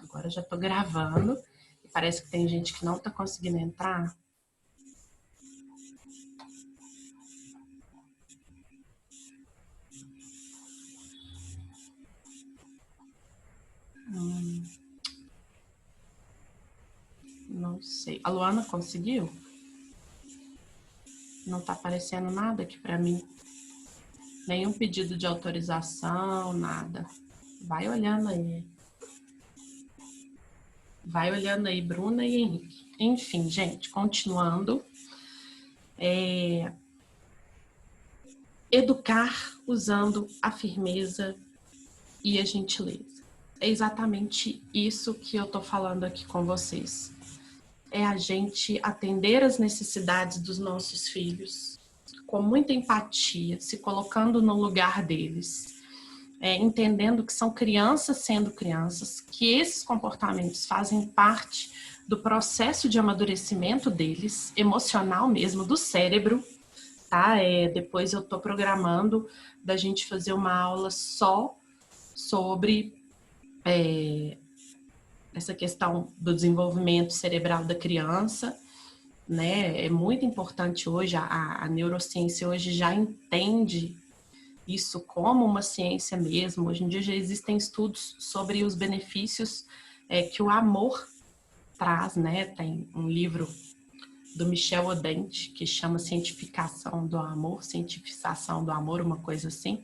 Agora já tô gravando. Parece que tem gente que não tá conseguindo entrar. Não sei. A Luana conseguiu? Não tá aparecendo nada aqui pra mim. Nenhum pedido de autorização, nada. Vai olhando aí. Vai olhando aí, Bruna e Henrique. Enfim, gente, continuando. Educar usando a firmeza e a gentileza. É exatamente isso que eu tô falando aqui com vocês. É a gente atender as necessidades dos nossos filhos com muita empatia, se colocando no lugar deles, entendendo que são crianças sendo crianças, que esses comportamentos fazem parte do processo de amadurecimento deles, emocional mesmo, do cérebro, tá? Depois eu tô programando da gente fazer uma aula só sobre essa questão do desenvolvimento cerebral da criança, né? É muito importante hoje, a neurociência hoje já entende isso como uma ciência mesmo. Hoje em dia já existem estudos sobre os benefícios que o amor traz, né? Tem um livro do Michel Odent que chama Cientificação do Amor, Cientificação do Amor, uma coisa assim,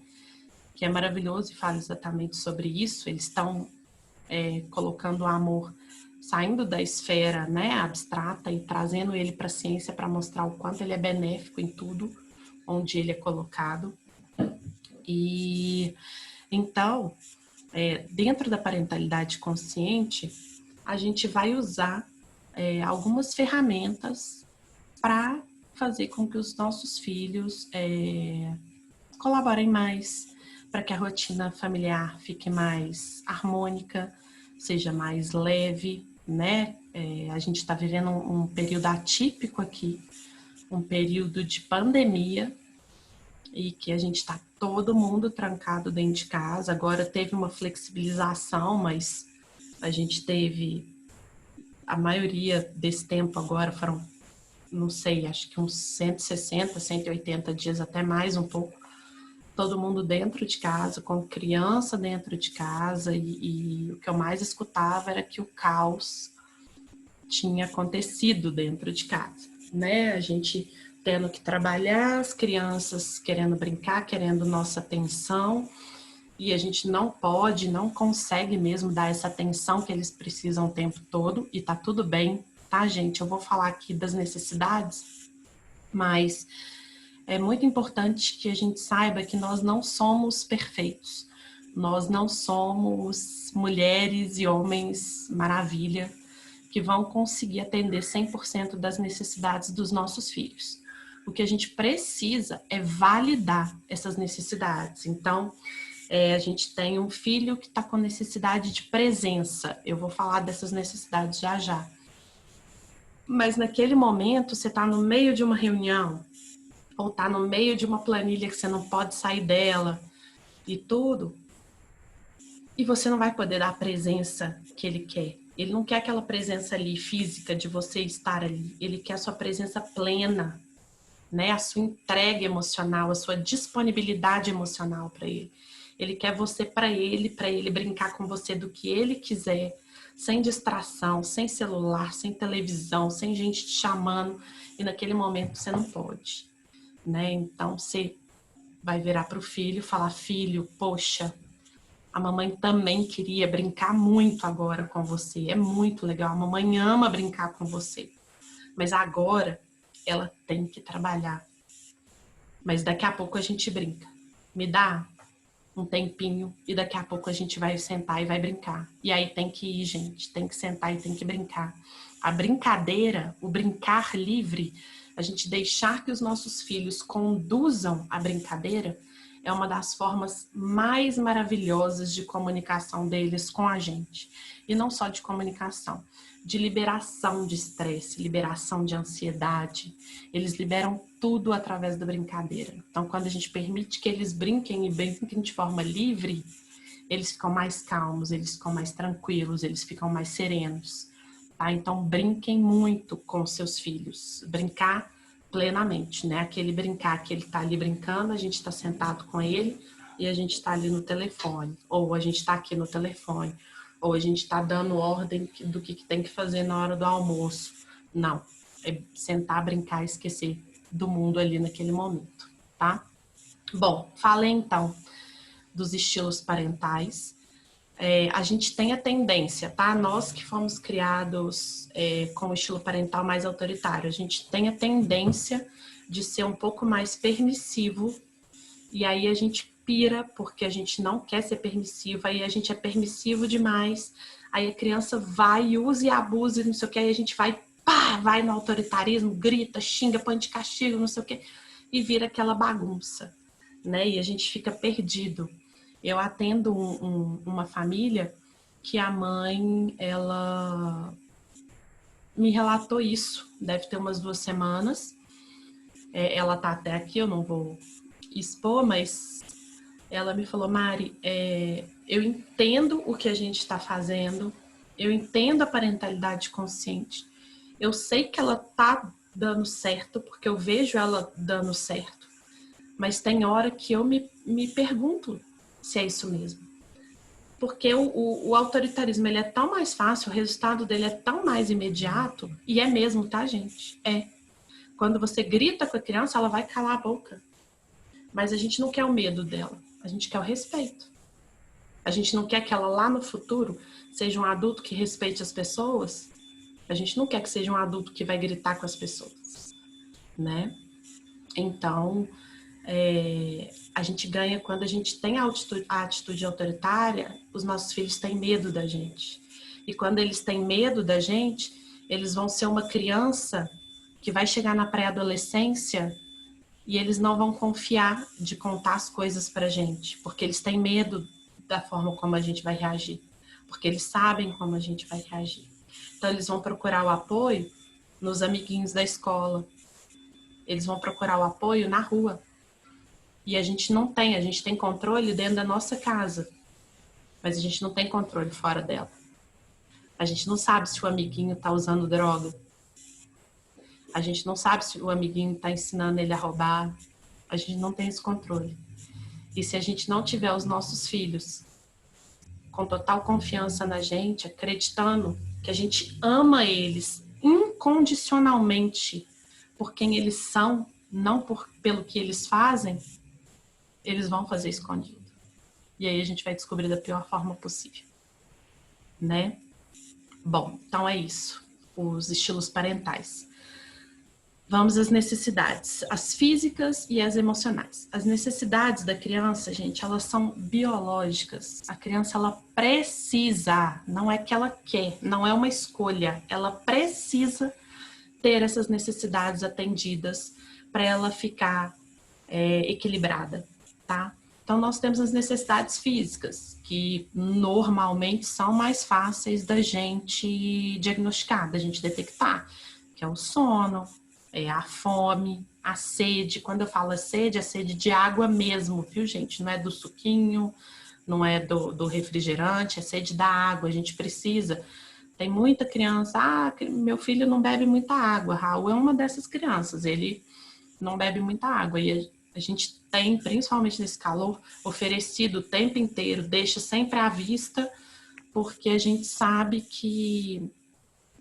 que é maravilhoso e fala exatamente sobre isso. Eles estão colocando o amor, saindo da esfera, né, abstrata e trazendo ele para a ciência para mostrar o quanto ele é benéfico em tudo onde ele é colocado. E então, dentro da parentalidade consciente, a gente vai usar algumas ferramentas para fazer com que os nossos filhos colaborem mais, para que a rotina familiar fique mais harmônica, seja mais leve, né? A gente está vivendo um período atípico aqui, um período de pandemia, e que a gente está todo mundo trancado dentro de casa. Agora teve uma flexibilização, mas a gente teve, a maioria desse tempo agora foram, não sei, acho que uns 160, 180 dias, até mais um pouco, todo mundo dentro de casa, com criança dentro de casa, e o que eu mais escutava era que o caos tinha acontecido dentro de casa, né? A gente tendo que trabalhar, as crianças querendo brincar, querendo nossa atenção, e a gente não pode, não consegue mesmo dar essa atenção que eles precisam o tempo todo, e tá tudo bem, tá, gente? Eu vou falar aqui das necessidades, mas é muito importante que a gente saiba que nós não somos perfeitos. Nós não somos mulheres e homens maravilha que vão conseguir atender 100% das necessidades dos nossos filhos. O que a gente precisa é validar essas necessidades. Então, a gente tem um filho que está com necessidade de presença. Eu vou falar dessas necessidades já já. Mas naquele momento, você está no meio de uma reunião, ou tá no meio de uma planilha que você não pode sair dela e tudo, e você não vai poder dar a presença que ele quer. Ele não quer aquela presença ali física de você estar ali, ele quer a sua presença plena, né? A sua entrega emocional, a sua disponibilidade emocional para ele. Ele quer você para ele brincar com você do que ele quiser, sem distração, sem celular, sem televisão, sem gente te chamando, e naquele momento você não pode. Né? Então você vai virar para o filho e falar: filho, poxa, a mamãe também queria brincar muito agora com você, é muito legal, a mamãe ama brincar com você, mas agora ela tem que trabalhar, mas daqui a pouco a gente brinca, me dá um tempinho e daqui a pouco a gente vai sentar e vai brincar. E aí tem que ir, gente, tem que sentar e tem que brincar. A brincadeira, o brincar livre, a gente deixar que os nossos filhos conduzam a brincadeira, é uma das formas mais maravilhosas de comunicação deles com a gente. E não só de comunicação, de liberação de estresse, liberação de ansiedade. Eles liberam tudo através da brincadeira. Então, quando a gente permite que eles brinquem e brinquem de forma livre, eles ficam mais calmos, eles ficam mais tranquilos, eles ficam mais serenos, tá? Então, brinquem muito com seus filhos. Brincar plenamente, né? Aquele brincar que ele tá ali brincando, a gente tá sentado com ele e a gente tá ali no telefone. Ou a gente tá aqui no telefone. Ou a gente tá dando ordem do que tem que fazer na hora do almoço. Não. É sentar, brincar e esquecer do mundo ali naquele momento, tá? Bom, falei então dos estilos parentais. A gente tem a tendência, tá? Nós que fomos criados com o estilo parental mais autoritário, a gente tem a tendência de ser um pouco mais permissivo, e aí a gente pira porque a gente não quer ser permissivo, aí a gente é permissivo demais, aí a criança vai e usa e abusa, não sei o que, aí a gente vai, pá, vai no autoritarismo, grita, xinga, põe de castigo, não sei o que, e vira aquela bagunça, né? E a gente fica perdido. Eu atendo uma família que a mãe, ela me relatou isso, deve ter umas 2 semanas. Ela tá até aqui, eu não vou expor, mas ela me falou, Mari, eu entendo o que a gente está fazendo, eu entendo a parentalidade consciente, eu sei que ela tá dando certo, porque eu vejo ela dando certo, mas tem hora que eu me pergunto se é isso mesmo. Porque o autoritarismo ele é tão mais fácil, o resultado dele é tão mais imediato, e é mesmo, tá, gente? Quando você grita com a criança, ela vai calar a boca. Mas a gente não quer o medo dela, a gente quer o respeito. A gente não quer que ela lá no futuro seja um adulto que respeite as pessoas. A gente não quer que seja um adulto que vai gritar com as pessoas, né? Então, a gente ganha quando a gente tem a atitude autoritária, os nossos filhos têm medo da gente. E quando eles têm medo da gente, eles vão ser uma criança que vai chegar na pré-adolescência e eles não vão confiar de contar as coisas pra gente, porque eles têm medo da forma como a gente vai reagir, porque eles sabem como a gente vai reagir. Então eles vão procurar o apoio nos amiguinhos da escola, eles vão procurar o apoio na rua. E a gente tem controle dentro da nossa casa, mas a gente não tem controle fora dela. A gente não sabe se o amiguinho está usando droga. A gente não sabe se o amiguinho está ensinando ele a roubar. A gente não tem esse controle. E se a gente não tiver os nossos filhos com total confiança na gente, acreditando que a gente ama eles incondicionalmente por quem eles são, não pelo que eles fazem, eles vão fazer escondido. E aí a gente vai descobrir da pior forma possível, né? Bom, então é isso. Os estilos parentais. Vamos às necessidades, as físicas e as emocionais. As necessidades da criança, gente, elas são biológicas. A criança, ela precisa, não é que ela quer, não é uma escolha. Ela precisa ter essas necessidades atendidas para ela ficar equilibrada, tá? Então, nós temos as necessidades físicas, que normalmente são mais fáceis da gente diagnosticar, da gente detectar, que é o sono, a fome, a sede. Quando eu falo sede, é sede de água mesmo, viu, gente? Não é do suquinho, não é do refrigerante, é sede da água, a gente precisa. Tem muita criança, meu filho não bebe muita água. Raul é uma dessas crianças, ele não bebe muita água. E a gente tem, principalmente nesse calor, oferecido o tempo inteiro, deixa sempre à vista, porque a gente sabe que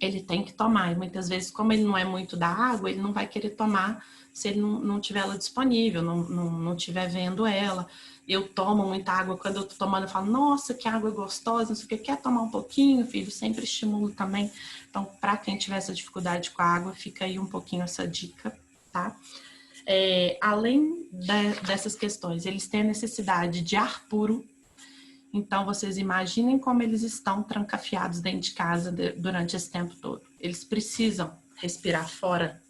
ele tem que tomar. E muitas vezes, como ele não é muito da água, ele não vai querer tomar se ele não tiver ela disponível, não tiver vendo ela. Eu tomo muita água, quando eu tô tomando, eu falo, nossa, que água gostosa, não sei o que, quer tomar um pouquinho, filho? Sempre estimulo também. Então, para quem tiver essa dificuldade com a água, fica aí um pouquinho essa dica, tá? Além dessas questões, eles têm a necessidade de ar puro. Então, vocês imaginem como eles estão trancafiados dentro de casa durante esse tempo todo. Eles precisam respirar fora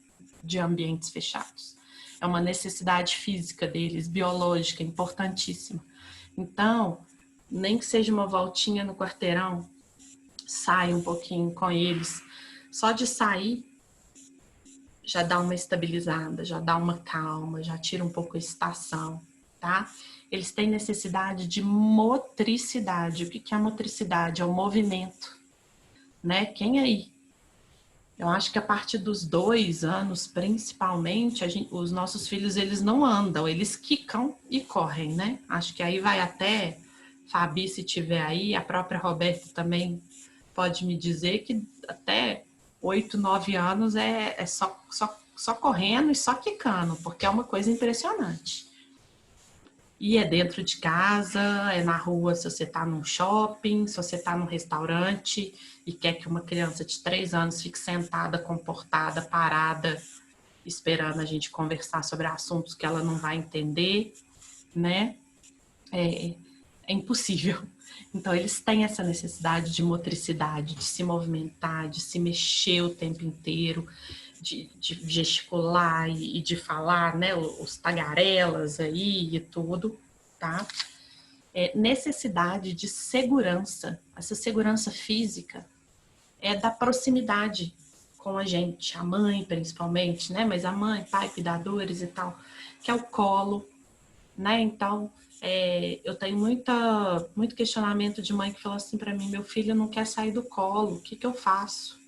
de ambientes fechados. É uma necessidade física deles, biológica, importantíssima. Então, nem que seja uma voltinha no quarteirão, sai um pouquinho com eles. Só de sair, já dá uma estabilizada, já dá uma calma, já tira um pouco a excitação, tá? Eles têm necessidade de motricidade. O que é a motricidade? É o movimento, né? Quem aí? Eu acho que a partir dos 2 anos, principalmente, os nossos filhos, eles não andam, eles quicam e correm, né? Acho que aí vai até, Fabi, se tiver aí, a própria Roberta também pode me dizer que até 8, 9 anos é só correndo e só quicando, porque é uma coisa impressionante. E é dentro de casa, é na rua se você está num shopping, se você está num restaurante e quer que uma criança de 3 anos fique sentada, comportada, parada, esperando a gente conversar sobre assuntos que ela não vai entender, né? É impossível. Então, eles têm essa necessidade de motricidade, de se movimentar, de se mexer o tempo inteiro, de gesticular e de falar, né? Os tagarelas aí e tudo, tá? Necessidade de segurança. Essa segurança física é da proximidade com a gente, a mãe principalmente, né? Mas a mãe, pai, cuidadores e tal, que é o colo, né? Então, eu tenho muito questionamento de mãe que fala assim para mim: meu filho não quer sair do colo, o que eu faço?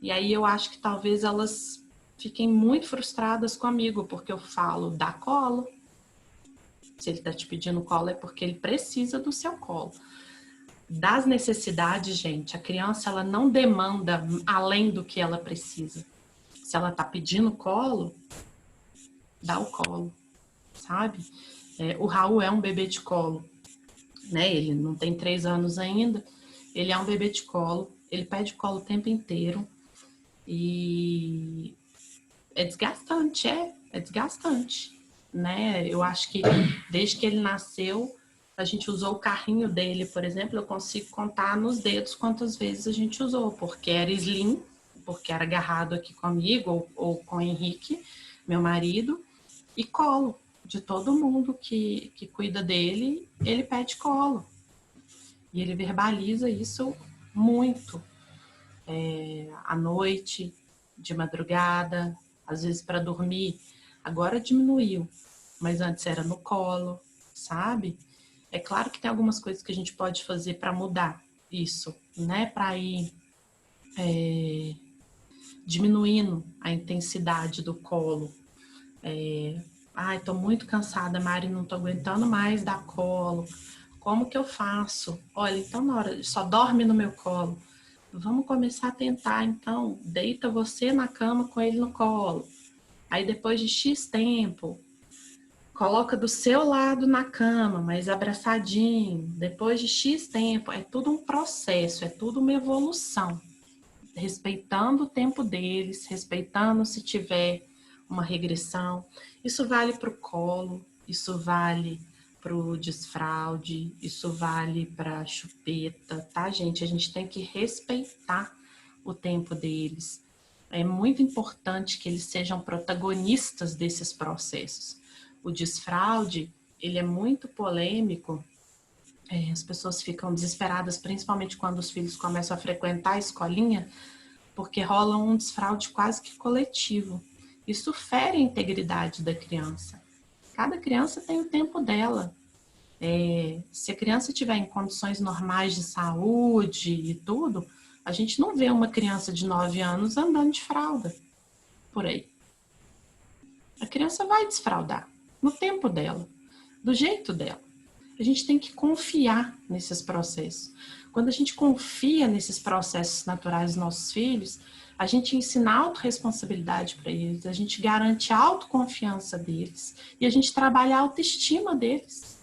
E aí eu acho que talvez elas fiquem muito frustradas comigo, porque eu falo: dá colo. Se ele está te pedindo colo é porque ele precisa do seu colo. Das necessidades, gente, a criança ela não demanda além do que ela precisa. Se ela está pedindo colo, dá o colo, sabe? O Raul é um bebê de colo, né? Ele não tem 3 anos ainda, ele é um bebê de colo, ele pede colo o tempo inteiro e é desgastante, é desgastante, né? Eu acho que desde que ele nasceu, a gente usou o carrinho dele, por exemplo, eu consigo contar nos dedos quantas vezes a gente usou, porque era slim, porque era agarrado aqui comigo ou com o Henrique, meu marido, e colo. De todo mundo que cuida dele, ele pede colo. E ele verbaliza isso muito. À noite, de madrugada, às vezes para dormir. Agora diminuiu, mas antes era no colo, sabe? É claro que tem algumas coisas que a gente pode fazer para mudar isso, né? Para ir diminuindo a intensidade do colo. Ai, tô muito cansada, Mari, não tô aguentando mais dar colo. Como que eu faço? Olha, então na hora, só dorme no meu colo. Vamos começar a tentar, então, deita você na cama com ele no colo. Aí depois de X tempo, coloca do seu lado na cama, mas abraçadinho. Depois de X tempo, é tudo um processo, é tudo uma evolução. Respeitando o tempo deles, respeitando se tiver uma regressão. Isso vale para o colo, isso vale para o desfraude, isso vale para a chupeta, tá, gente? A gente tem que respeitar o tempo deles. É muito importante que eles sejam protagonistas desses processos. O desfraude, ele é muito polêmico. As pessoas ficam desesperadas, principalmente quando os filhos começam a frequentar a escolinha, porque rola um desfraude quase que coletivo. Isso fere a integridade da criança. Cada criança tem o tempo dela. Se a criança estiver em condições normais de saúde e tudo, a gente não vê uma criança de 9 anos andando de fralda por aí. A criança vai desfraldar no tempo dela, do jeito dela. A gente tem que confiar nesses processos. Quando a gente confia nesses processos naturais dos nossos filhos, a gente ensina autorresponsabilidade para eles, a gente garante a autoconfiança deles e a gente trabalha a autoestima deles.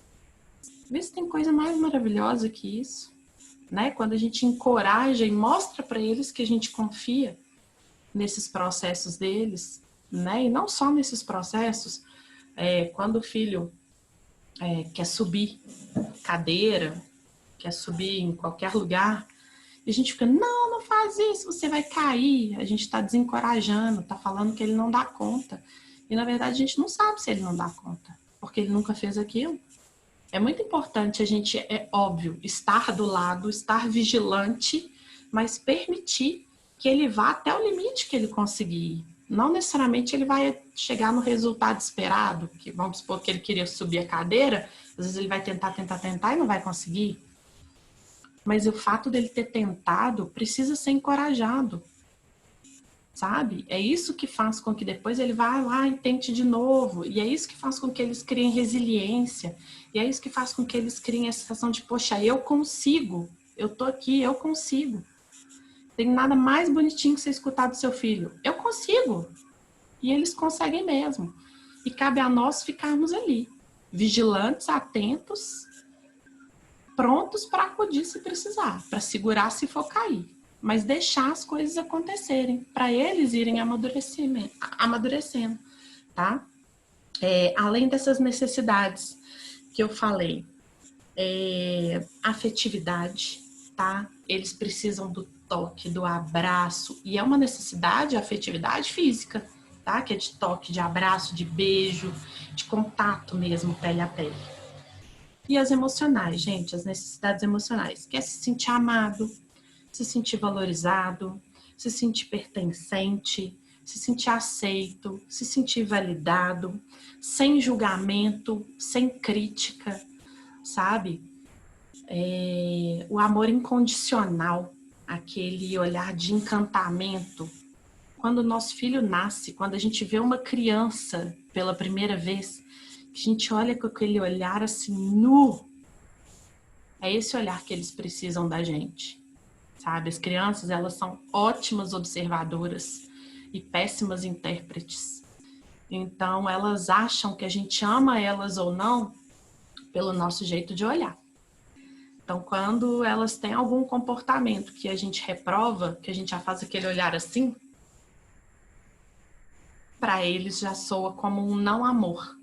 Vê se tem coisa mais maravilhosa que isso, né? Quando a gente encoraja e mostra para eles que a gente confia nesses processos deles, né? E não só nesses processos, quando o filho quer subir cadeira, quer subir em qualquer lugar, e a gente fica: não faz isso, você vai cair. A gente está desencorajando, está falando que ele não dá conta. E na verdade a gente não sabe se ele não dá conta, porque ele nunca fez aquilo. É muito importante a gente, é óbvio, estar do lado, estar vigilante, mas permitir que ele vá até o limite que ele conseguir ir. Não necessariamente ele vai chegar no resultado esperado, que vamos supor que ele queria subir a cadeira, às vezes ele vai tentar e não vai conseguir. Mas o fato dele ter tentado precisa ser encorajado, sabe? É isso que faz com que depois ele vá lá e tente de novo. E é isso que faz com que eles criem resiliência. E é isso que faz com que eles criem a sensação de, poxa, eu consigo. Eu tô aqui, eu consigo. Tem nada mais bonitinho que você escutar do seu filho. Eu consigo. E eles conseguem mesmo. E cabe a nós ficarmos ali, vigilantes, atentos, prontos para acudir se precisar, para segurar se for cair. Mas deixar as coisas acontecerem, para eles irem amadurecendo, tá? Além dessas necessidades que eu falei, afetividade, tá? Eles precisam do toque, do abraço, e é uma necessidade, afetividade física, tá? Que é de toque, de abraço, de beijo, de contato mesmo, pele a pele. E as emocionais, gente, as necessidades emocionais, que é se sentir amado, se sentir valorizado, se sentir pertencente, se sentir aceito, se sentir validado, sem julgamento, sem crítica, sabe? O amor incondicional, aquele olhar de encantamento. Quando o nosso filho nasce, quando a gente vê uma criança pela primeira vez, a gente olha com aquele olhar assim, nu. É esse olhar que eles precisam da gente, sabe? As crianças, elas são ótimas observadoras e péssimas intérpretes. Então, elas acham que a gente ama elas ou não pelo nosso jeito de olhar. Então, quando elas têm algum comportamento que a gente reprova, que a gente já faz aquele olhar assim, para eles já soa como um não amor.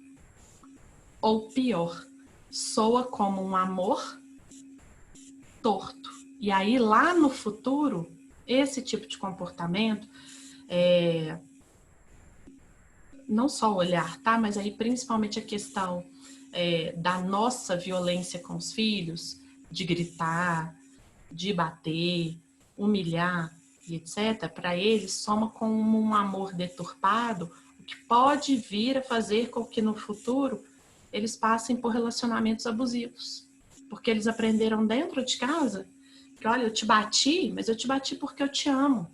Ou pior, soa como um amor torto. E aí, lá no futuro, esse tipo de comportamento, não só o olhar, tá? Mas aí principalmente a questão da nossa violência com os filhos, de gritar, de bater, humilhar e etc., para eles soma como um amor deturpado, o que pode vir a fazer com que no futuro eles passem por relacionamentos abusivos. Porque eles aprenderam dentro de casa que, olha, eu te bati, mas eu te bati porque eu te amo.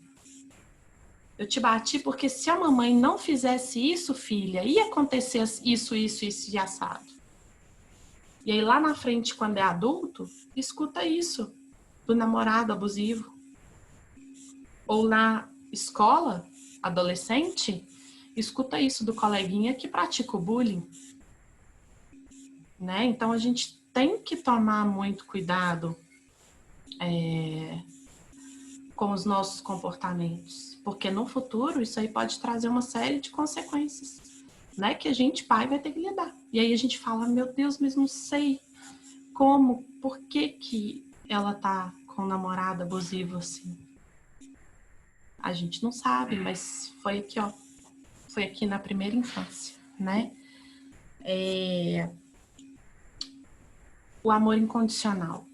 Eu te bati porque se a mamãe não fizesse isso, filha, ia acontecer isso e assado. E aí lá na frente, quando é adulto, escuta isso do namorado abusivo. Ou na escola, adolescente, escuta isso do coleguinha que pratica o bullying. Né? Então a gente tem que tomar muito cuidado com os nossos comportamentos, porque no futuro isso aí pode trazer uma série de consequências, né? Que a gente, pai, vai ter que lidar. E aí a gente fala, meu Deus, mas não sei como, por que ela tá com um namorado abusivo assim? A gente não sabe, mas foi aqui, ó. Foi aqui na primeira infância, né? O amor incondicional.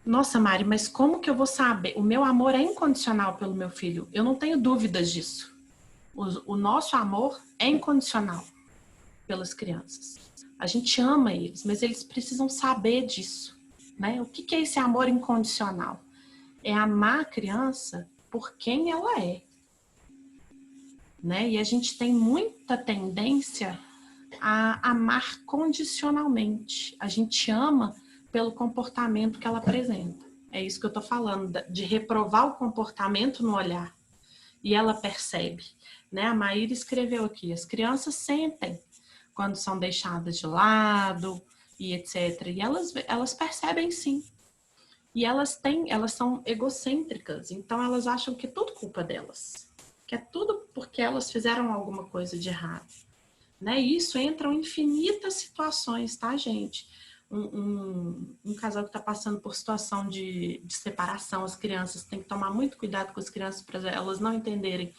Nossa, Mari, mas como que eu vou saber? O meu amor é incondicional pelo meu filho. Eu não tenho dúvidas disso. O nosso amor é incondicional pelas crianças. A gente ama eles, mas eles precisam saber disso, né? O que é esse amor incondicional? É amar a criança por quem ela é, né? E a gente tem muita tendência a amar condicionalmente. A gente ama pelo comportamento que ela apresenta. É isso que eu tô falando, de reprovar o comportamento no olhar. E ela percebe, né? A Maíra escreveu aqui, as crianças sentem quando são deixadas de lado e etc. E elas percebem sim. E elas são egocêntricas, então elas acham que é tudo culpa delas. Que é tudo porque elas fizeram alguma coisa de errado. Né? E isso entram infinitas situações, tá, gente? Um casal que está passando por situação de separação, as crianças têm que tomar muito cuidado com as crianças para elas não entenderem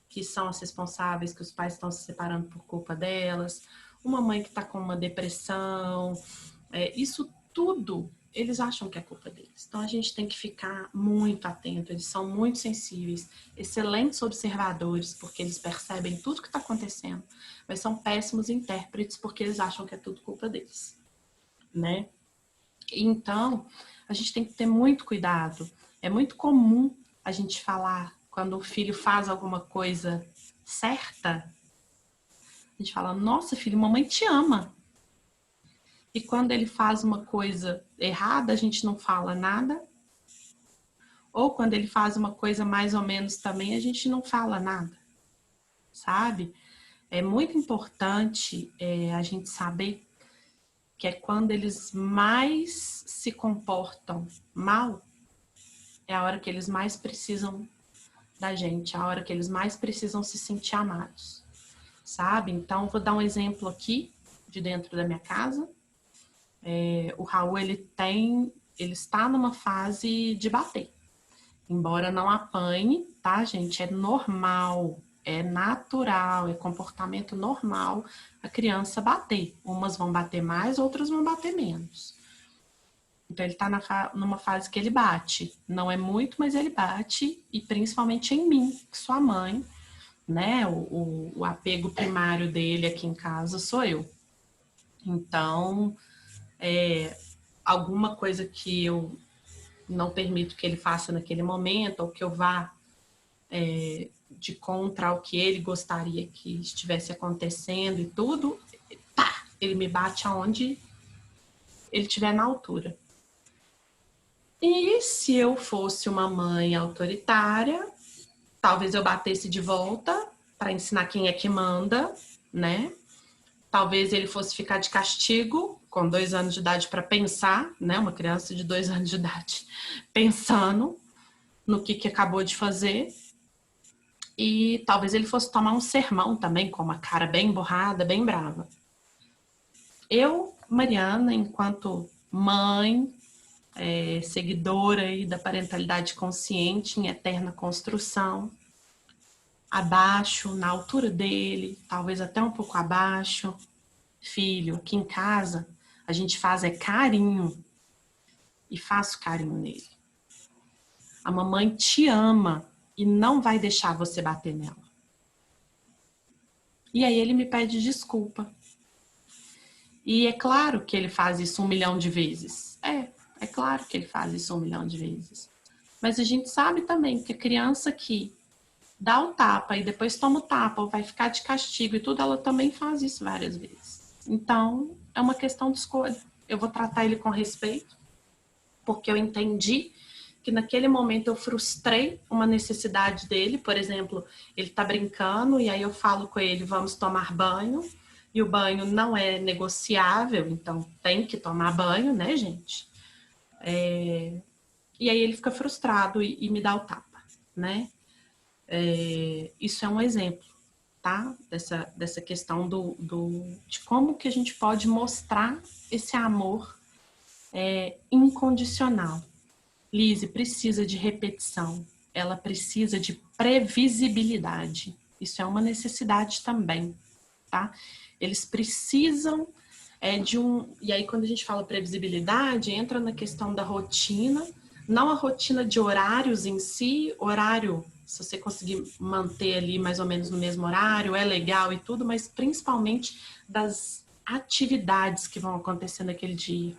que são as responsáveis, que os pais estão se separando por culpa delas. Uma mãe que está com uma depressão. Isso tudo eles acham que é culpa deles. Então a gente tem que ficar muito atento, eles são muito sensíveis, excelentes observadores, porque eles percebem tudo que está acontecendo, mas são péssimos intérpretes, porque eles acham que é tudo culpa deles, né? Então, a gente tem que ter muito cuidado. É muito comum a gente falar, quando o filho faz alguma coisa certa, a gente fala, nossa, filho, mamãe te ama. E quando ele faz uma coisa errada, a gente não fala nada. Ou quando ele faz uma coisa mais ou menos também, a gente não fala nada, sabe? É muito importante a gente saber que é quando eles mais se comportam mal, é a hora que eles mais precisam da gente, a hora que eles mais precisam se sentir amados, sabe? Então, vou dar um exemplo aqui de dentro da minha casa. O Raul, ele está numa fase de bater. Embora não apanhe, tá, gente? É normal, é natural, é comportamento normal a criança bater. Umas vão bater mais, outras vão bater menos. Então, ele está numa fase que ele bate. Não é muito, mas ele bate, e principalmente em mim, sua mãe, né? O apego primário dele aqui em casa sou eu. Então, alguma coisa que eu não permito que ele faça naquele momento, ou que eu vá de contra o que ele gostaria que estivesse acontecendo e tudo, pá, ele me bate aonde ele estiver na altura. E se eu fosse uma mãe autoritária, talvez eu batesse de volta para ensinar quem é que manda, né? Talvez ele fosse ficar de castigo com 2 anos de idade para pensar, né? Uma criança de 2 anos de idade pensando no que acabou de fazer. E talvez ele fosse tomar um sermão também, com uma cara bem borrada, bem brava. Eu, Mariana, enquanto mãe, seguidora aí da parentalidade consciente em eterna construção, abaixo, na altura dele, talvez até um pouco abaixo. Filho, aqui em casa, a gente faz carinho, e faço carinho nele. A mamãe te ama e não vai deixar você bater nela. E aí ele me pede desculpa. E é claro que ele faz isso 1 milhão de vezes. É claro que ele faz isso 1 milhão de vezes. Mas a gente sabe também que a criança que dá o tapa e depois toma o tapa ou vai ficar de castigo e tudo, ela também faz isso várias vezes. Então, é uma questão de escolha. Eu vou tratar ele com respeito, porque eu entendi que naquele momento eu frustrei uma necessidade dele. Por exemplo, ele tá brincando e aí eu falo com ele, vamos tomar banho. E o banho não é negociável, então tem que tomar banho, né, gente? E aí ele fica frustrado e me dá o tapa, né? Isso é um exemplo, tá? Dessa questão de como que a gente pode mostrar esse amor incondicional. Lise precisa de repetição, ela precisa de previsibilidade. Isso é uma necessidade também, tá? Eles precisam de um... E aí, quando a gente fala previsibilidade, entra na questão da rotina, não a rotina de horários em si, horário, se você conseguir manter ali mais ou menos no mesmo horário, é legal e tudo, mas principalmente das atividades que vão acontecer naquele dia.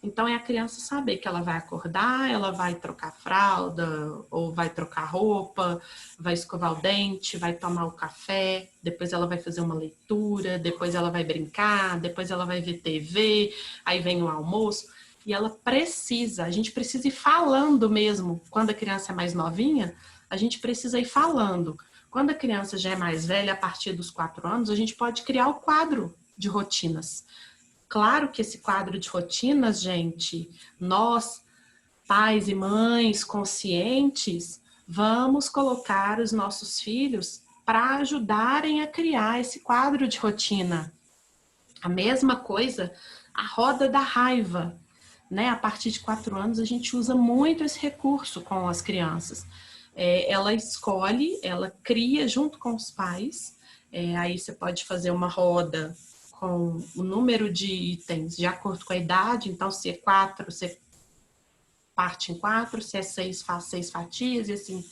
Então, é a criança saber que ela vai acordar, ela vai trocar fralda, ou vai trocar roupa, vai escovar o dente, vai tomar o café, depois ela vai fazer uma leitura, depois ela vai brincar, depois ela vai ver TV, aí vem o almoço. E ela precisa, a gente precisa ir falando mesmo. Quando a criança é mais novinha, a gente precisa ir falando. Quando a criança já é mais velha, a partir dos 4 anos, a gente pode criar o quadro de rotinas. Claro que esse quadro de rotinas, gente, nós, pais e mães conscientes, vamos colocar os nossos filhos para ajudarem a criar esse quadro de rotina. A mesma coisa, a roda da raiva, né? A partir de 4 anos, a gente usa muito esse recurso com as crianças. Ela escolhe, ela cria junto com os pais, aí você pode fazer uma roda com o número de itens de acordo com a idade, então se é 4, você parte em 4, se é 6, faz 6 fatias e assim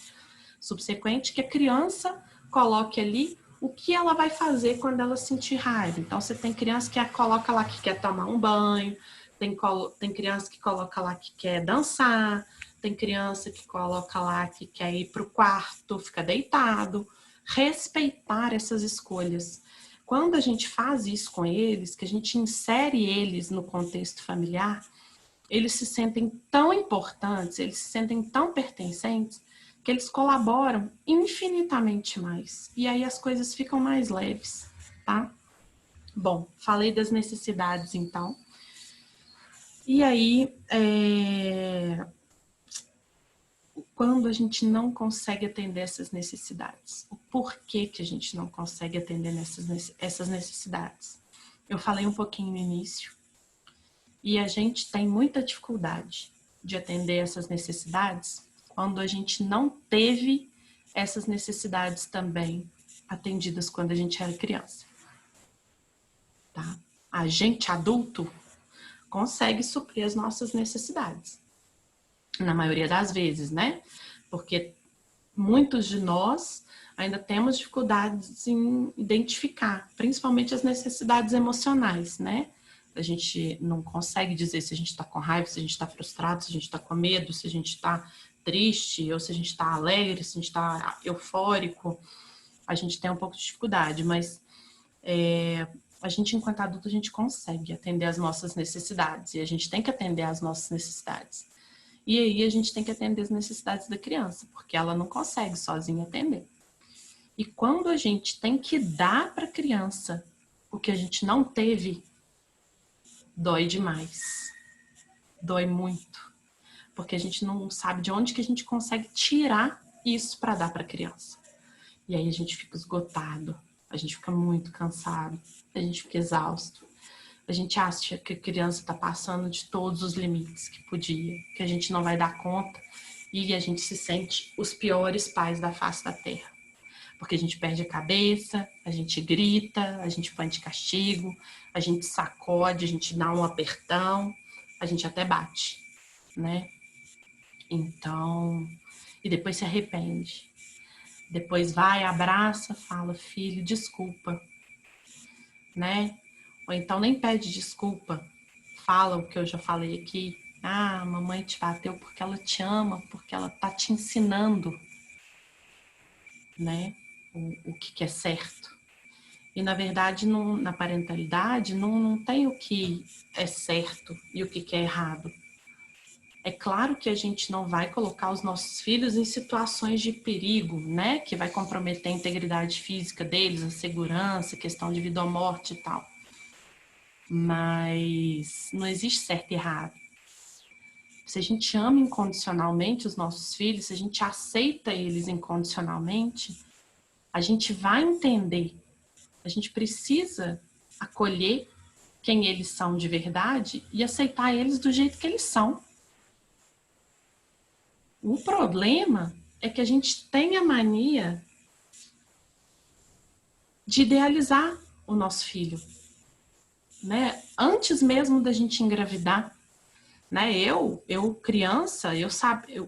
subsequente, que a criança coloque ali o que ela vai fazer quando ela sentir raiva. Então, você tem criança que coloca lá que quer tomar um banho, tem criança que coloca lá que quer dançar, tem criança que coloca lá que quer ir para o quarto, fica deitado. Respeitar essas escolhas. Quando a gente faz isso com eles, que a gente insere eles no contexto familiar, eles se sentem tão importantes, eles se sentem tão pertencentes, que eles colaboram infinitamente mais. E aí as coisas ficam mais leves, tá? Bom, falei das necessidades, então. E aí, quando a gente não consegue atender essas necessidades, o porquê que a gente não consegue atender essas necessidades? Eu falei um pouquinho no início, e a gente tem muita dificuldade de atender essas necessidades quando a gente não teve essas necessidades também atendidas quando a gente era criança. Tá? A gente adulto consegue suprir as nossas necessidades, na maioria das vezes, né? Porque muitos de nós ainda temos dificuldades em identificar, principalmente as necessidades emocionais, né? A gente não consegue dizer se a gente está com raiva, se a gente está frustrado, se a gente está com medo, se a gente está triste, ou se a gente está alegre, se a gente está eufórico. A gente tem um pouco de dificuldade, mas a gente, enquanto adulto, a gente consegue atender as nossas necessidades, e a gente tem que atender as nossas necessidades. E aí a gente tem que atender as necessidades da criança, porque ela não consegue sozinha atender. E quando a gente tem que dar para a criança o que a gente não teve, dói demais. Dói muito. Porque a gente não sabe de onde que a gente consegue tirar isso para dar para a criança. E aí a gente fica esgotado, a gente fica muito cansado, a gente fica exausto. A gente acha que a criança está passando de todos os limites que podia, que a gente não vai dar conta, e a gente se sente os piores pais da face da terra. Porque a gente perde a cabeça, a gente grita, a gente põe de castigo, a gente sacode, a gente dá um apertão, a gente até bate, né? Então, e depois se arrepende. Depois vai, abraça, fala, filho, desculpa, né? Ou então nem pede desculpa, fala o que eu já falei aqui. Ah, a mamãe te bateu porque ela te ama, porque ela tá te ensinando, né? O que é certo. E, na verdade, na parentalidade, não tem o que é certo e o que é errado. É claro que a gente não vai colocar os nossos filhos em situações de perigo, né? Que vai comprometer a integridade física deles, a segurança, a questão de vida ou morte e tal. Mas não existe certo e errado. Se a gente ama incondicionalmente os nossos filhos, se a gente aceita eles incondicionalmente, a gente vai entender. A gente precisa acolher quem eles são de verdade e aceitar eles do jeito que eles são. O problema é que a gente tem a mania de idealizar o nosso filho, né? Antes mesmo da gente engravidar, né? Eu criança,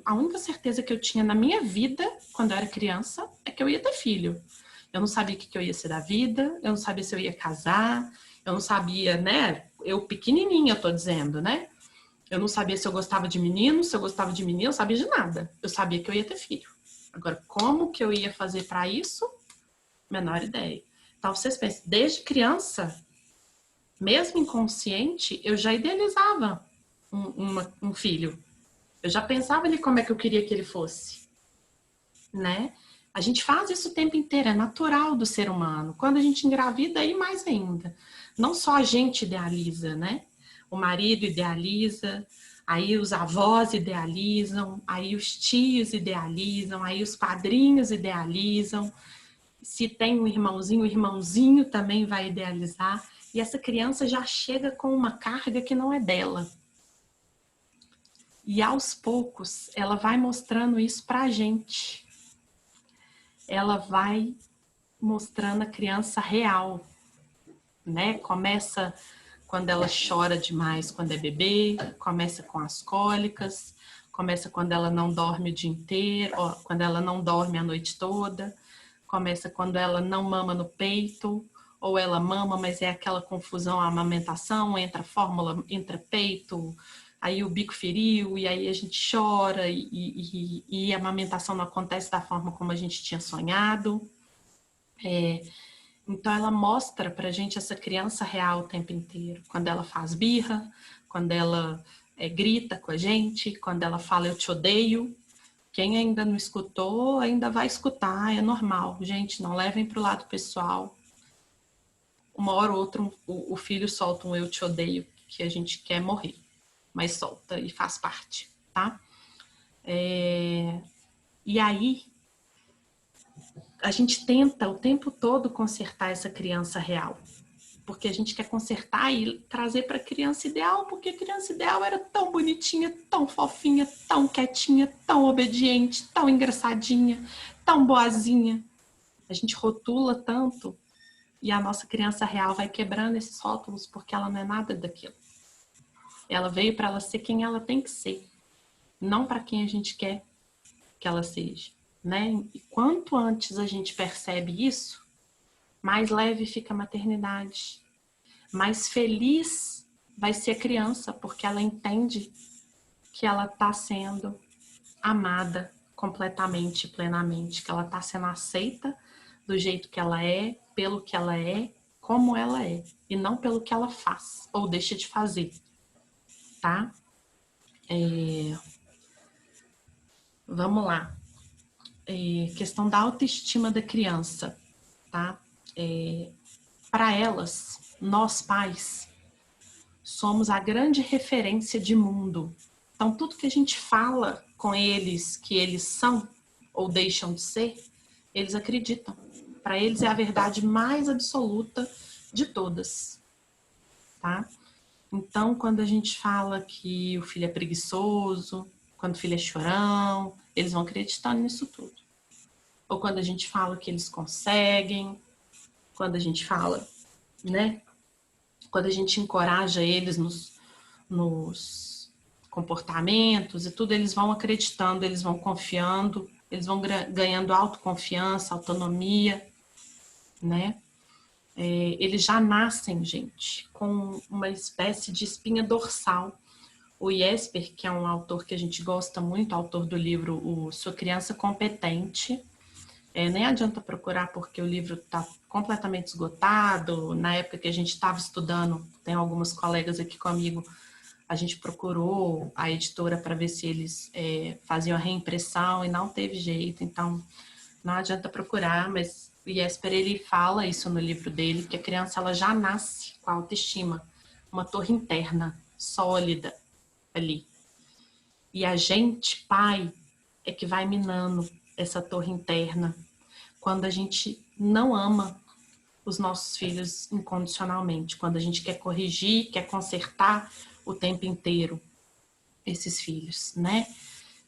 a única certeza que eu tinha na minha vida quando eu era criança é que eu ia ter filho. Eu não sabia o que eu ia ser da vida, eu não sabia se eu ia casar, eu não sabia, né? Eu pequenininha, eu tô dizendo, né? Eu não sabia se eu gostava de menino, se eu gostava de menina, eu não sabia de nada. Eu sabia que eu ia ter filho. Agora, como que eu ia fazer para isso? Menor ideia. Então, vocês pensam, desde criança, mesmo inconsciente, eu já idealizava um filho. Eu já pensava ali como é que eu queria que ele fosse, né? A gente faz isso o tempo inteiro, é natural do ser humano. Quando a gente engravida, aí mais ainda. Não só a gente idealiza, né? O marido idealiza, aí os avós idealizam, aí os tios idealizam, aí os padrinhos idealizam. Se tem um irmãozinho, o irmãozinho também vai idealizar. E essa criança já chega com uma carga que não é dela. E aos poucos, ela vai mostrando isso pra gente. Ela vai mostrando a criança real, né? Começa quando ela chora demais quando é bebê, começa com as cólicas, Começa quando ela não dorme o dia inteiro, ó, quando ela não dorme a noite toda. Começa quando ela não mama no peito, ou ela mama, mas é aquela confusão, a amamentação, entra fórmula, entra peito, aí o bico feriu, e aí a gente chora, e a amamentação não acontece da forma como a gente tinha sonhado. Então ela mostra pra gente essa criança real o tempo inteiro. Quando ela faz birra, quando ela grita com a gente, quando ela fala eu te odeio. Quem ainda não escutou, ainda vai escutar, é normal. Gente, não levem pro lado pessoal. Uma hora ou outra o filho solta um eu te odeio, que a gente quer morrer. Mas solta e faz parte, tá? E aí, a gente tenta o tempo todo consertar essa criança real. Porque a gente quer consertar e trazer para a criança ideal, porque a criança ideal era tão bonitinha, tão fofinha, tão quietinha, tão obediente, tão engraçadinha, tão boazinha. A gente rotula tanto e a nossa criança real vai quebrando esses rótulos porque ela não é nada daquilo. Ela veio para ela ser quem ela tem que ser, não para quem a gente quer que ela seja, né? E quanto antes a gente percebe isso, mais leve fica a maternidade, mais feliz vai ser a criança, porque ela entende que ela está sendo amada completamente, plenamente, que ela está sendo aceita do jeito que ela é, pelo que ela é, como ela é, e não pelo que ela faz ou deixa de fazer, tá? Vamos lá. Questão da autoestima da criança, tá? Para elas, nós pais, somos a grande referência de mundo. Então, tudo que a gente fala com eles, que eles são ou deixam de ser, eles acreditam. Para eles é a verdade mais absoluta de todas, tá? Então, quando a gente fala que o filho é preguiçoso, quando o filho é chorão, eles vão acreditando nisso tudo. Ou quando a gente fala que eles conseguem, quando a gente fala, né? Quando a gente encoraja eles nos comportamentos e tudo, eles vão acreditando, eles vão confiando, eles vão ganhando autoconfiança, autonomia, né? Eles já nascem, gente, com uma espécie de espinha dorsal. O Jesper, que é um autor que a gente gosta muito, autor do livro o Sua Criança Competente, nem adianta procurar porque o livro está completamente esgotado. Na época que a gente estava estudando, tem algumas colegas aqui comigo, a gente procurou a editora para ver se eles faziam a reimpressão e não teve jeito, então não adianta procurar, mas o Jesper, ele fala isso no livro dele, que a criança ela já nasce com a autoestima, uma torre interna, sólida ali. E a gente, pai, é que vai minando essa torre interna quando a gente não ama os nossos filhos incondicionalmente, quando a gente quer corrigir, quer consertar o tempo inteiro esses filhos, né?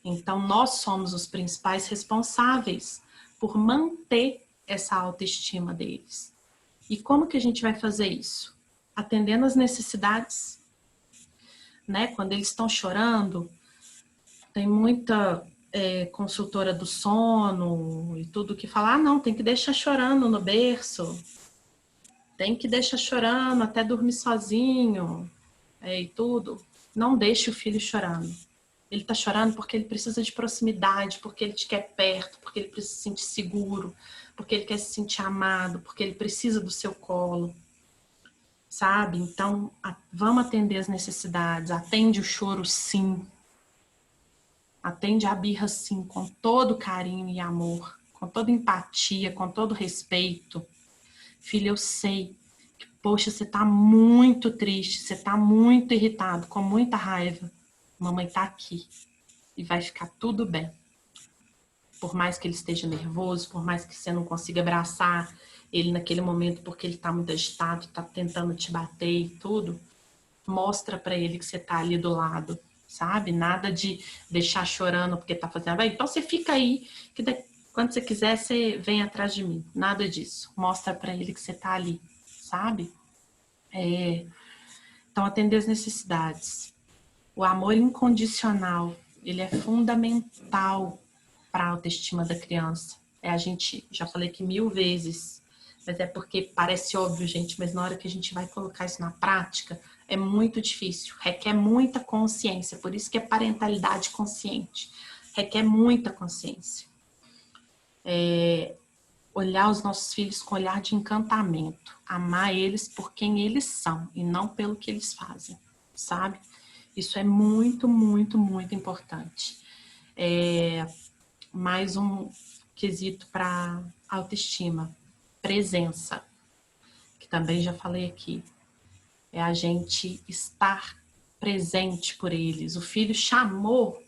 Então, nós somos os principais responsáveis por manter essa autoestima deles. E como que a gente vai fazer isso? Atendendo às necessidades, né? Quando eles estão chorando, tem muita consultora do sono e tudo que fala, não, tem que deixar chorando no berço, tem que deixar chorando até dormir sozinho e tudo. Não deixe o filho chorando. Ele tá chorando porque ele precisa de proximidade, porque ele te quer perto, porque ele precisa se sentir seguro, porque ele quer se sentir amado, porque ele precisa do seu colo, sabe? Então, vamos atender as necessidades, atende o choro sim, atende a birra sim, com todo carinho e amor, com toda empatia, com todo respeito. Filho, eu sei que, poxa, você tá muito triste, você tá muito irritado, com muita raiva. Mamãe tá aqui e vai ficar tudo bem. Por mais que ele esteja nervoso, por mais que você não consiga abraçar ele naquele momento porque ele tá muito agitado, tá tentando te bater e tudo, mostra pra ele que você tá ali do lado, sabe? Nada de deixar chorando porque tá fazendo, então você fica aí, que quando você quiser você vem atrás de mim. Nada disso. Mostra pra ele que você tá ali, sabe? Então atender as necessidades. O amor incondicional ele é fundamental para a autoestima da criança. A gente, já falei aqui 1000 vezes, mas é porque parece óbvio, gente, mas na hora que a gente vai colocar isso na prática, é muito difícil, requer muita consciência, por isso que é parentalidade consciente, requer muita consciência. Olhar os nossos filhos com olhar de encantamento, amar eles por quem eles são e não pelo que eles fazem, sabe? Isso é muito, muito, muito importante. Mais um quesito para autoestima, presença, que também já falei aqui. É a gente estar presente por eles. O filho chamou,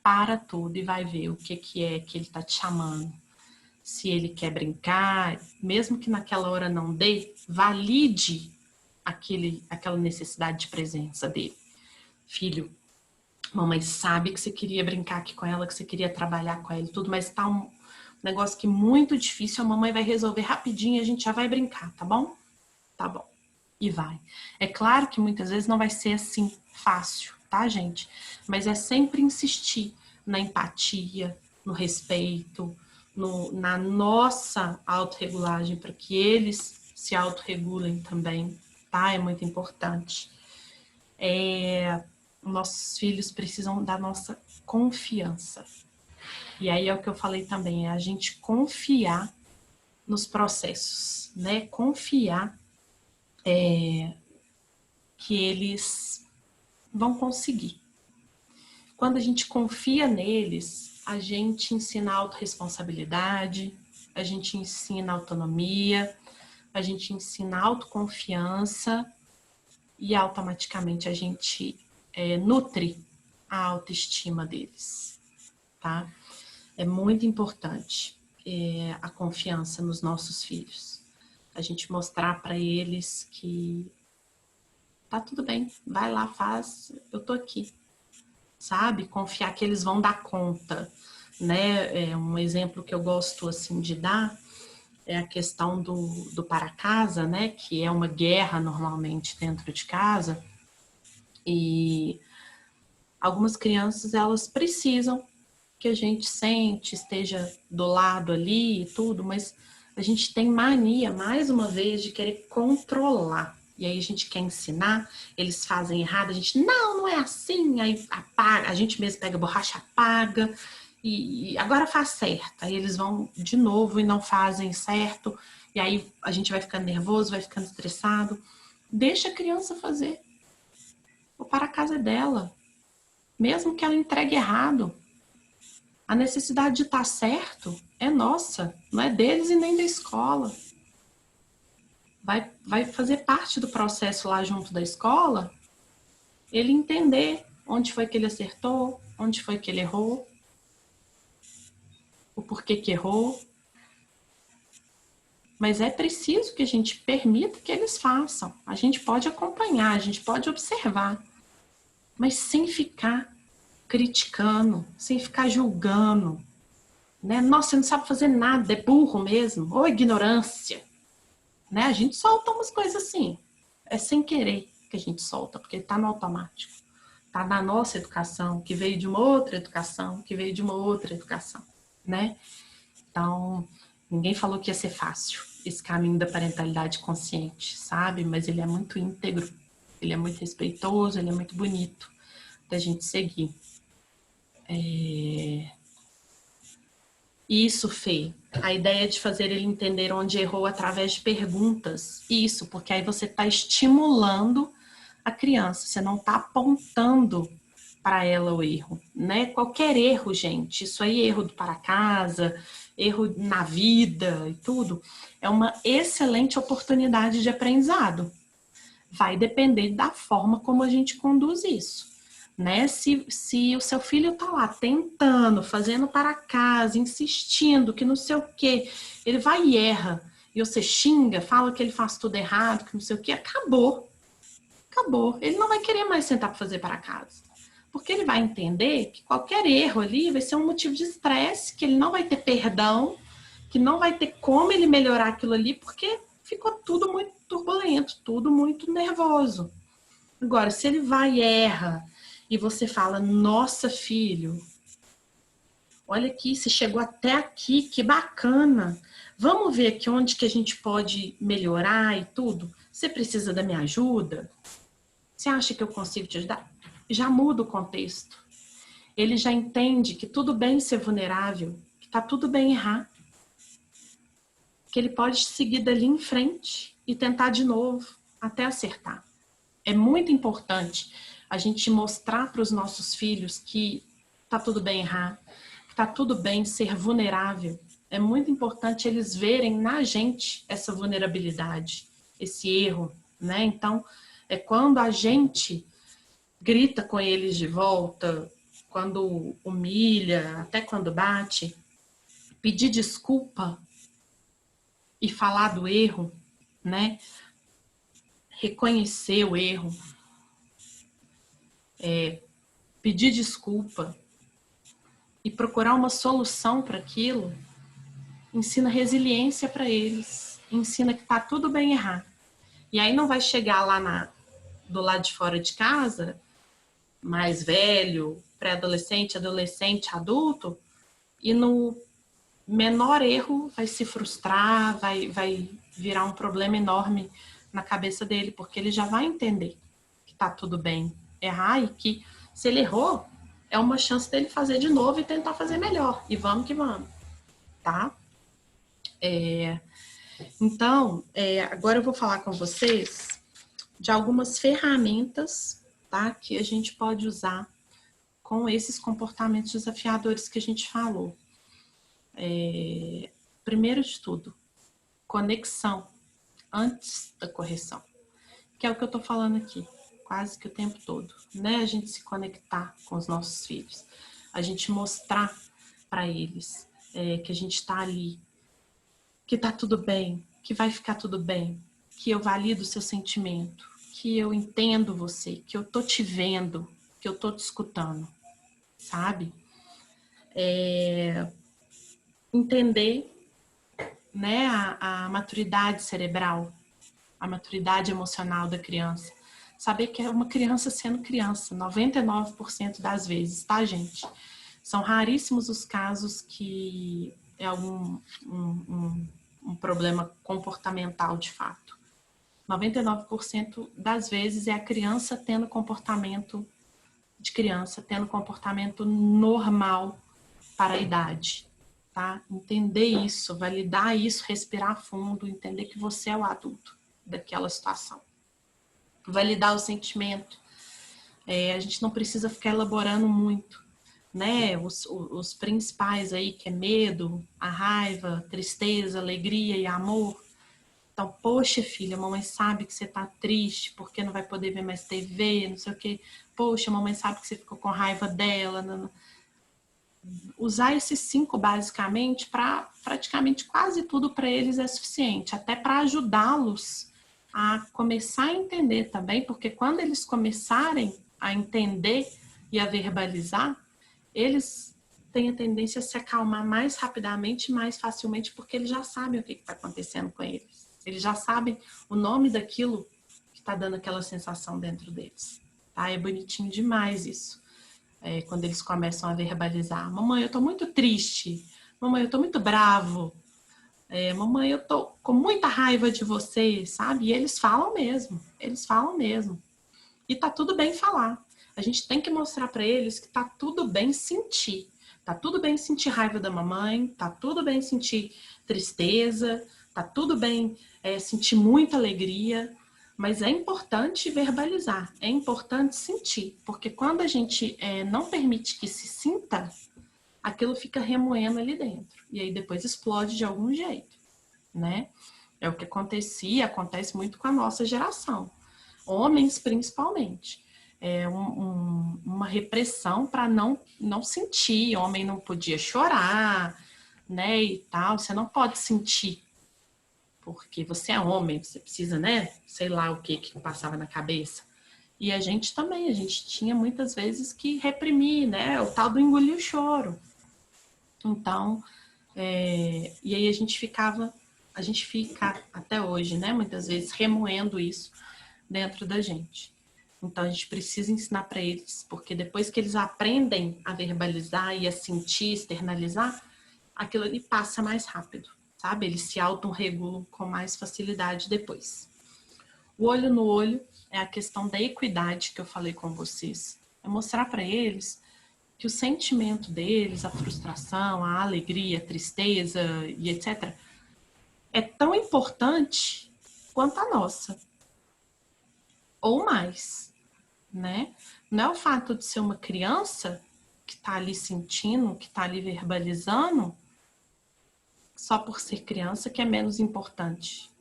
para tudo e vai ver o que é que ele está te chamando. Se ele quer brincar, mesmo que naquela hora não dê, valide aquela necessidade de presença dele. Filho, mamãe sabe que você queria brincar aqui com ela, que você queria trabalhar com ela e tudo, mas tá um negócio que é muito difícil, a mamãe vai resolver rapidinho e a gente já vai brincar, tá bom? Tá bom. E vai. É claro que muitas vezes não vai ser assim fácil, tá, gente? Mas é sempre insistir na empatia, no respeito, na nossa autorregulagem, para que eles se autorregulem também, tá? É muito importante. Nossos filhos precisam da nossa confiança. E aí é o que eu falei também, é a gente confiar nos processos, né? Confiar que eles vão conseguir. Quando a gente confia neles, a gente ensina autorresponsabilidade, a gente ensina autonomia, a gente ensina autoconfiança e automaticamente a gente nutre a autoestima deles, tá? É muito importante a confiança nos nossos filhos. A gente mostrar para eles que tá tudo bem, vai lá, faz, eu tô aqui, sabe? Confiar que eles vão dar conta, né? Um exemplo que eu gosto, assim, de dar é a questão do para casa, né? Que é uma guerra, normalmente, dentro de casa. E algumas crianças, elas precisam que a gente sente, esteja do lado ali e tudo, mas a gente tem mania, mais uma vez, de querer controlar. E aí a gente quer ensinar, eles fazem errado, a gente, não é assim, aí apaga, a gente mesmo pega a borracha, apaga, e agora faz certo. Aí eles vão de novo e não fazem certo, e aí a gente vai ficando nervoso, vai ficando estressado. Deixa a criança fazer. O para casa é dela. Mesmo que ela entregue errado, a necessidade de estar certo é nossa, não é deles e nem da escola. Vai fazer parte do processo lá junto da escola, ele entender onde foi que ele acertou, onde foi que ele errou, o porquê que errou. Mas é preciso que a gente permita que eles façam. A gente pode acompanhar, a gente pode observar, mas sem ficar criticando, sem ficar julgando, né? Nossa, você não sabe fazer nada, é burro mesmo, ou ignorância, né? A gente solta umas coisas assim, é sem querer que a gente solta, porque está no automático, está na nossa educação, que veio de uma outra educação, que veio de uma outra educação, né? Então, ninguém falou que ia ser fácil esse caminho da parentalidade consciente, sabe? Mas ele é muito íntegro, ele é muito respeitoso, ele é muito bonito da gente seguir. Isso, Fê. A ideia de fazer ele entender onde errou através de perguntas. Isso, porque aí você está estimulando a criança, você não está apontando para ela o erro, né? Qualquer erro, gente, isso aí, erro do para casa, erro na vida e tudo, é uma excelente oportunidade de aprendizado. Vai depender da forma como a gente conduz isso. Né? Se o seu filho tá lá tentando, fazendo para casa, insistindo que não sei o que, ele vai e erra, e você xinga, fala que ele faz tudo errado, que não sei o que, acabou. Ele não vai querer mais sentar para fazer para casa, porque ele vai entender que qualquer erro ali vai ser um motivo de estresse, que ele não vai ter perdão, que não vai ter como ele melhorar aquilo ali, porque ficou tudo muito turbulento, tudo muito nervoso. Agora, se ele vai e erra, e você fala, nossa, filho, olha aqui, você chegou até aqui, que bacana. Vamos ver aqui onde que a gente pode melhorar e tudo. Você precisa da minha ajuda? Você acha que eu consigo te ajudar? Já muda o contexto. Ele já entende que tudo bem ser vulnerável, que tá tudo bem errar. Que ele pode seguir dali em frente e tentar de novo, até acertar. É muito importante a gente mostrar para os nossos filhos que tá tudo bem errar, que tá tudo bem ser vulnerável. É muito importante eles verem na gente essa vulnerabilidade, esse erro, né? Então, é quando a gente grita com eles de volta, quando humilha, até quando bate, pedir desculpa e falar do erro, né? Reconhecer o erro, pedir desculpa e procurar uma solução para aquilo, ensina resiliência para eles, ensina que tá tudo bem errar. E aí não vai chegar lá do lado de fora de casa, mais velho, pré-adolescente, adolescente, adulto, e no menor erro vai se frustrar, vai virar um problema enorme na cabeça dele, porque ele já vai entender que tá tudo bem errar e que se ele errou, é uma chance dele fazer de novo e tentar fazer melhor. E vamos que vamos, tá? Então, agora eu vou falar com vocês de algumas ferramentas, tá? Que a gente pode usar com esses comportamentos desafiadores que a gente falou. Primeiro de tudo, conexão antes da correção, que é o que eu tô falando aqui, quase que o tempo todo, né? A gente se conectar com os nossos filhos, a gente mostrar para eles que a gente tá ali, que tá tudo bem, que vai ficar tudo bem, que eu valido o seu sentimento, que eu entendo você, que eu tô te vendo, que eu tô te escutando, sabe? Entender, né, a maturidade cerebral, a maturidade emocional da criança. Saber que é uma criança sendo criança, 99% das vezes, tá, gente? São raríssimos os casos que é algum um problema comportamental de fato. 99% das vezes é a criança tendo comportamento de criança, tendo comportamento normal para a idade, tá? Entender isso, validar isso, respirar fundo, entender que você é o adulto daquela situação. Validar o sentimento. A gente não precisa ficar elaborando muito, né? Os principais aí, que é medo, a raiva, tristeza, alegria e amor. Então, poxa, filha, a mamãe sabe que você tá triste porque não vai poder ver mais TV, não sei o quê. Poxa, a mamãe sabe que você ficou com raiva dela. Não. Usar esses 5 basicamente para praticamente quase tudo para eles é suficiente, até para ajudá-los a começar a entender também, porque quando eles começarem a entender e a verbalizar, eles têm a tendência a se acalmar mais rapidamente e mais facilmente, porque eles já sabem o que está acontecendo com eles. Eles já sabem o nome daquilo que está dando aquela sensação dentro deles. Tá? É bonitinho demais isso. Quando eles começam a verbalizar. Mamãe, eu tô muito triste. Mamãe, eu tô muito bravo. Mamãe, eu tô com muita raiva de você, sabe? E eles falam mesmo. Eles falam mesmo. E tá tudo bem falar. A gente tem que mostrar para eles que tá tudo bem sentir. Tá tudo bem sentir raiva da mamãe, tá tudo bem sentir tristeza, tá tudo bem sentir muita alegria, mas é importante verbalizar, é importante sentir, porque quando a gente não permite que se sinta, aquilo fica remoendo ali dentro, e aí depois explode de algum jeito, né? É o que acontece muito com a nossa geração, homens principalmente. Uma repressão para não sentir, homem não podia chorar, né, e tal, você não pode sentir, porque você é homem, você precisa, né, sei lá o que passava na cabeça. E a gente também, a gente tinha muitas vezes que reprimir, né, o tal do engolir o choro. Então, e aí a gente fica até hoje, né, muitas vezes remoendo isso dentro da gente. Então, a gente precisa ensinar para eles, porque depois que eles aprendem a verbalizar e a sentir, externalizar, aquilo ali passa mais rápido, sabe? Eles se autorregulam com mais facilidade depois. O olho no olho é a questão da equidade que eu falei com vocês. É mostrar para eles que o sentimento deles, a frustração, a alegria, a tristeza e etc., é tão importante quanto a nossa, ou mais, né? Não é o fato de ser uma criança que está ali sentindo, que está ali verbalizando, só por ser criança que é menos importante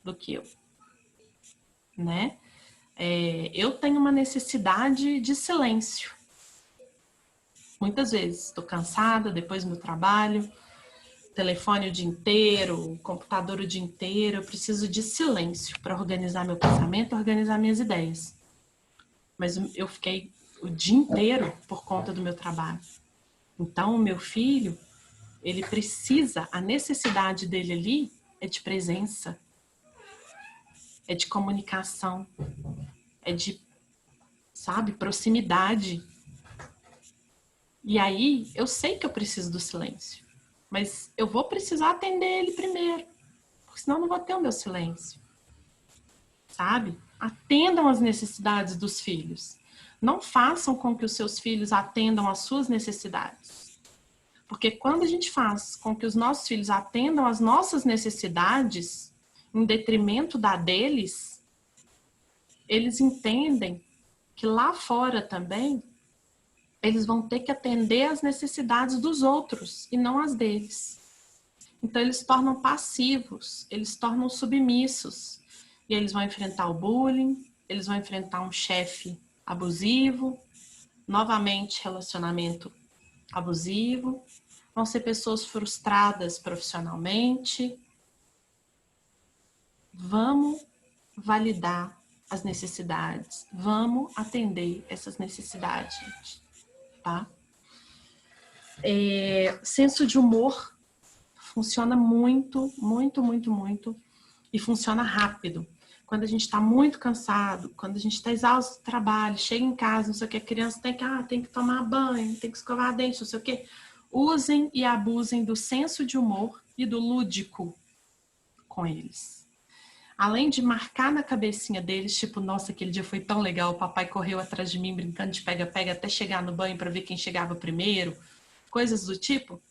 do que eu, né? Eu tenho uma necessidade de silêncio. Muitas vezes estou cansada depois do meu trabalho, telefone o dia inteiro, computador o dia inteiro, eu preciso de silêncio para organizar meu pensamento, organizar minhas ideias. Mas eu fiquei o dia inteiro por conta do meu trabalho. Então, o meu filho, ele precisa, a necessidade dele ali é de presença, é de comunicação, é de, sabe, proximidade. E aí, eu sei que eu preciso do silêncio, mas eu vou precisar atender ele primeiro, porque senão eu não vou ter o meu silêncio, sabe? Atendam as necessidades dos filhos. Não façam com que os seus filhos atendam às suas necessidades. Porque quando a gente faz com que os nossos filhos atendam às nossas necessidades, em detrimento da deles, eles entendem que lá fora também eles vão ter que atender às necessidades dos outros e não às deles. Então eles se tornam passivos, eles se tornam submissos. E eles vão enfrentar o bullying, eles vão enfrentar um chefe abusivo, novamente relacionamento abusivo, vão ser pessoas frustradas profissionalmente. Vamos validar as necessidades, vamos atender essas necessidades, gente, tá? Senso de humor funciona muito, muito, muito, muito e funciona rápido. Quando a gente está muito cansado, quando a gente está exausto do trabalho, chega em casa, não sei o que, a criança tem que tomar banho, tem que escovar dente, não sei o que. Usem e abusem do senso de humor e do lúdico com eles. Além de marcar na cabecinha deles, tipo, nossa, aquele dia foi tão legal, o papai correu atrás de mim brincando de pega-pega até chegar no banho para ver quem chegava primeiro, coisas do tipo,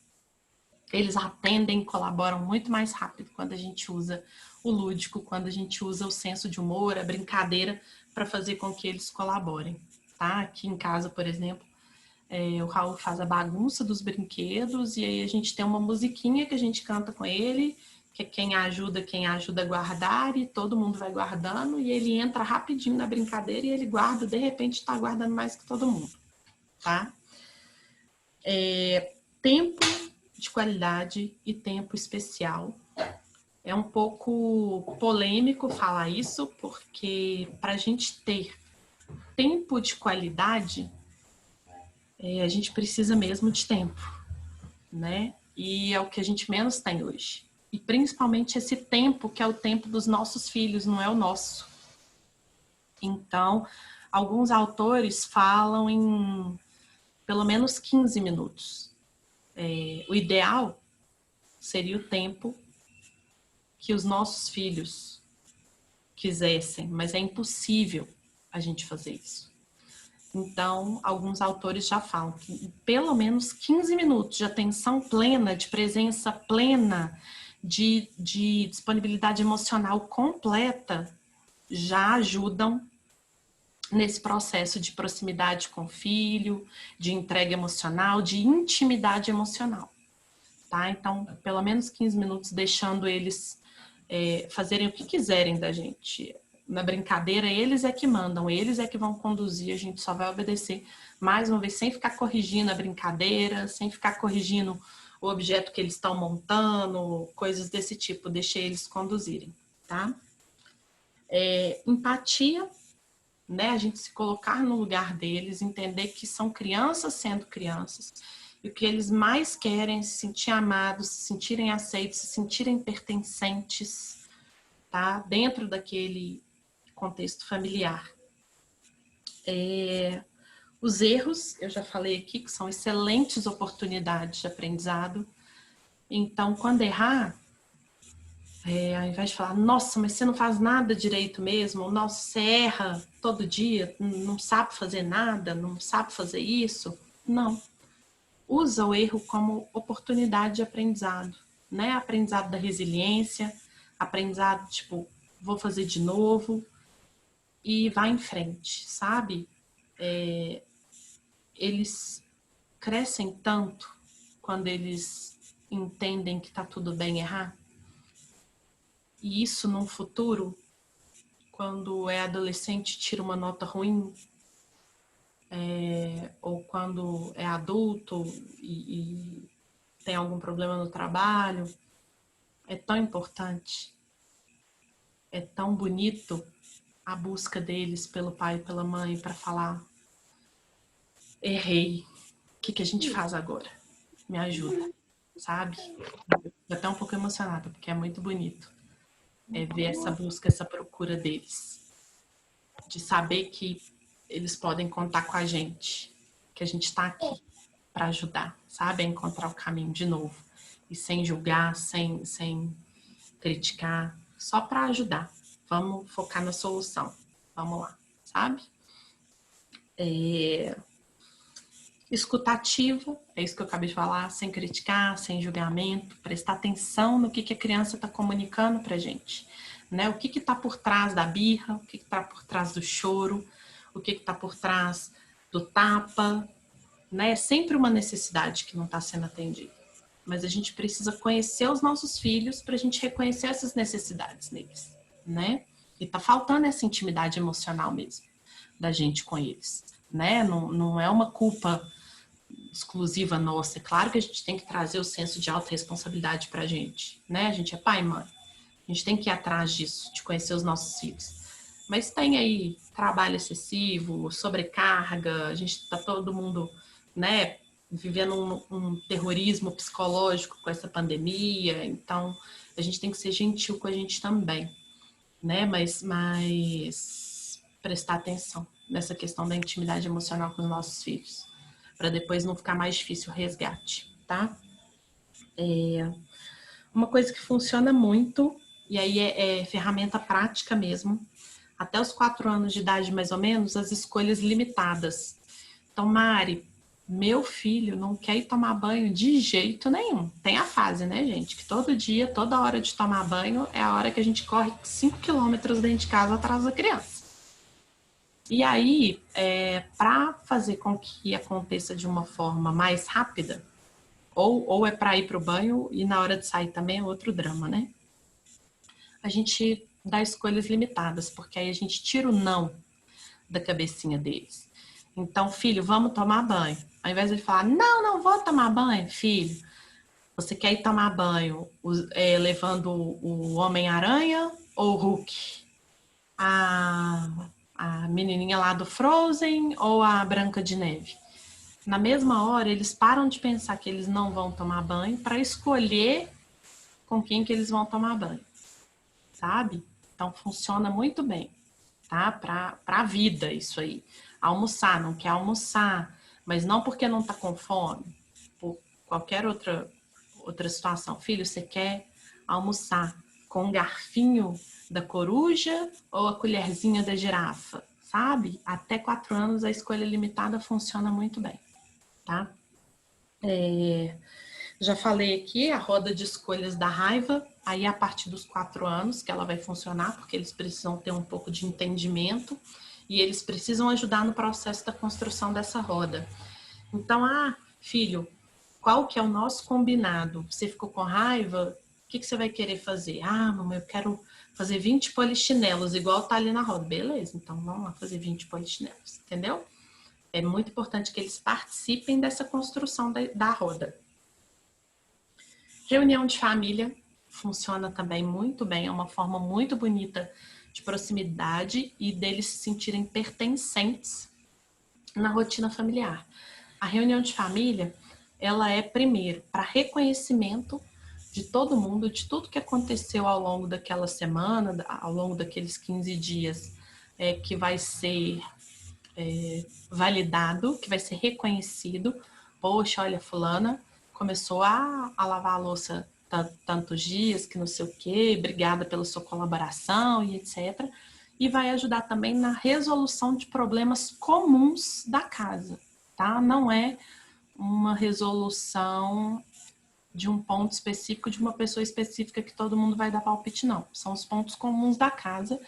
eles atendem, colaboram muito mais rápido quando a gente usa o lúdico, quando a gente usa o senso de humor, a brincadeira para fazer com que eles colaborem, tá? Aqui em casa, por exemplo, o Raul faz a bagunça dos brinquedos e aí a gente tem uma musiquinha que a gente canta com ele, que é quem ajuda a guardar, e todo mundo vai guardando e ele entra rapidinho na brincadeira e ele guarda, de repente está guardando mais que todo mundo, tá? Tempo de qualidade e tempo especial. É um pouco polêmico falar isso, porque para a gente ter tempo de qualidade, a gente precisa mesmo de tempo, né? E é o que a gente menos tem hoje. E principalmente esse tempo, que é o tempo dos nossos filhos, não é o nosso. Então, alguns autores falam em pelo menos 15 minutos. O ideal seria o tempo que os nossos filhos quisessem, mas é impossível a gente fazer isso. Então, alguns autores já falam que pelo menos 15 minutos de atenção plena, de presença plena, de disponibilidade emocional completa, já ajudam nesse processo de proximidade com o filho, de entrega emocional, de intimidade emocional, tá? Então, pelo menos 15 minutos deixando eles fazerem o que quiserem da gente. Na brincadeira, eles é que mandam, eles é que vão conduzir, a gente só vai obedecer. Mais uma vez, sem ficar corrigindo a brincadeira, sem ficar corrigindo o objeto que eles estão montando, coisas desse tipo, deixei eles conduzirem, tá? Empatia, né? A gente se colocar no lugar deles, entender que são crianças sendo crianças, e o que eles mais querem é se sentir amados, se sentirem aceitos, se sentirem pertencentes, tá? Dentro daquele contexto familiar. Os erros, eu já falei aqui, que são excelentes oportunidades de aprendizado. Então, quando errar, ao invés de falar, nossa, mas você não faz nada direito mesmo, nossa, você erra todo dia, não sabe fazer nada, não sabe fazer isso. Não. Usa o erro como oportunidade de aprendizado, né? Aprendizado da resiliência, aprendizado, tipo, vou fazer de novo e vai em frente, sabe? Eles crescem tanto quando eles entendem que tá tudo bem errar. E isso no futuro, quando é adolescente, tira uma nota ruim, ou quando é adulto e tem algum problema no trabalho, é tão importante, é tão bonito a busca deles pelo pai e pela mãe para falar: errei, o que a gente faz agora? Me ajuda, sabe? Eu até um pouco emocionada, porque é muito bonito ver essa busca, essa procura deles, de saber que eles podem contar com a gente, que a gente está aqui para ajudar, sabe? A encontrar o caminho de novo. E sem julgar, sem criticar, só para ajudar. Vamos focar na solução. Vamos lá, sabe? Escutativa, é isso que eu acabei de falar, sem criticar, sem julgamento, prestar atenção no que a criança está comunicando para a gente. Né? O que está por trás da birra, o que está por trás do choro, o que está por trás do tapa. Né? É sempre uma necessidade que não está sendo atendida. Mas a gente precisa conhecer os nossos filhos para a gente reconhecer essas necessidades neles. Né? E está faltando essa intimidade emocional mesmo da gente com eles. Né? Não é uma culpa exclusiva nossa. É claro que a gente tem que trazer o senso de autorresponsabilidade para a gente. Né? A gente é pai e mãe. A gente tem que ir atrás disso, de conhecer os nossos filhos. Mas tem aí trabalho excessivo, sobrecarga, a gente está todo mundo, né, vivendo um terrorismo psicológico com essa pandemia, então a gente tem que ser gentil com a gente também, né, mas prestar atenção nessa questão da intimidade emocional com os nossos filhos, para depois não ficar mais difícil o resgate, tá? Uma coisa que funciona muito, e aí é ferramenta prática mesmo, até os 4 anos de idade, mais ou menos, as escolhas limitadas. Então, Mari, meu filho não quer ir tomar banho de jeito nenhum. Tem a fase, né, gente? Que todo dia, toda hora de tomar banho é a hora que a gente corre 5 quilômetros dentro de casa atrás da criança. E aí, para fazer com que aconteça de uma forma mais rápida, ou é para ir para o banho e na hora de sair também é outro drama, né? A gente dá escolhas limitadas, porque aí a gente tira o não da cabecinha deles. Então, filho, vamos tomar banho. Ao invés de falar, não vou tomar banho, filho, você quer ir tomar banho levando o Homem-Aranha ou o Hulk? A menininha lá do Frozen ou a Branca de Neve? Na mesma hora, eles param de pensar que eles não vão tomar banho para escolher com quem que eles vão tomar banho, sabe? Então, funciona muito bem, tá? Para a vida, isso aí. Almoçar, não quer almoçar, mas não porque não tá com fome, por qualquer outra situação. Filho, você quer almoçar com um garfinho da coruja ou a colherzinha da girafa, sabe? Até 4 anos a escolha limitada funciona muito bem, tá? Já falei aqui a roda de escolhas da raiva, aí a partir dos 4 anos que ela vai funcionar, porque eles precisam ter um pouco de entendimento e eles precisam ajudar no processo da construção dessa roda. Então, filho, qual que é o nosso combinado? Você ficou com raiva? O que você vai querer fazer? Mamãe, eu quero fazer 20 polichinelos, igual tá ali na roda. Beleza, então vamos lá fazer 20 polichinelos, entendeu? É muito importante que eles participem dessa construção da roda. Reunião de família funciona também muito bem, é uma forma muito bonita de proximidade e deles se sentirem pertencentes na rotina familiar. A reunião de família, ela é primeiro para reconhecimento de todo mundo, de tudo que aconteceu ao longo daquela semana, ao longo daqueles 15 dias, que vai ser validado, que vai ser reconhecido. Poxa, olha, fulana começou a lavar a louça tantos dias, que não sei o quê, obrigada pela sua colaboração e etc. E vai ajudar também na resolução de problemas comuns da casa, tá? Não é uma resolução de um ponto específico, de uma pessoa específica que todo mundo vai dar palpite, não. São os pontos comuns da casa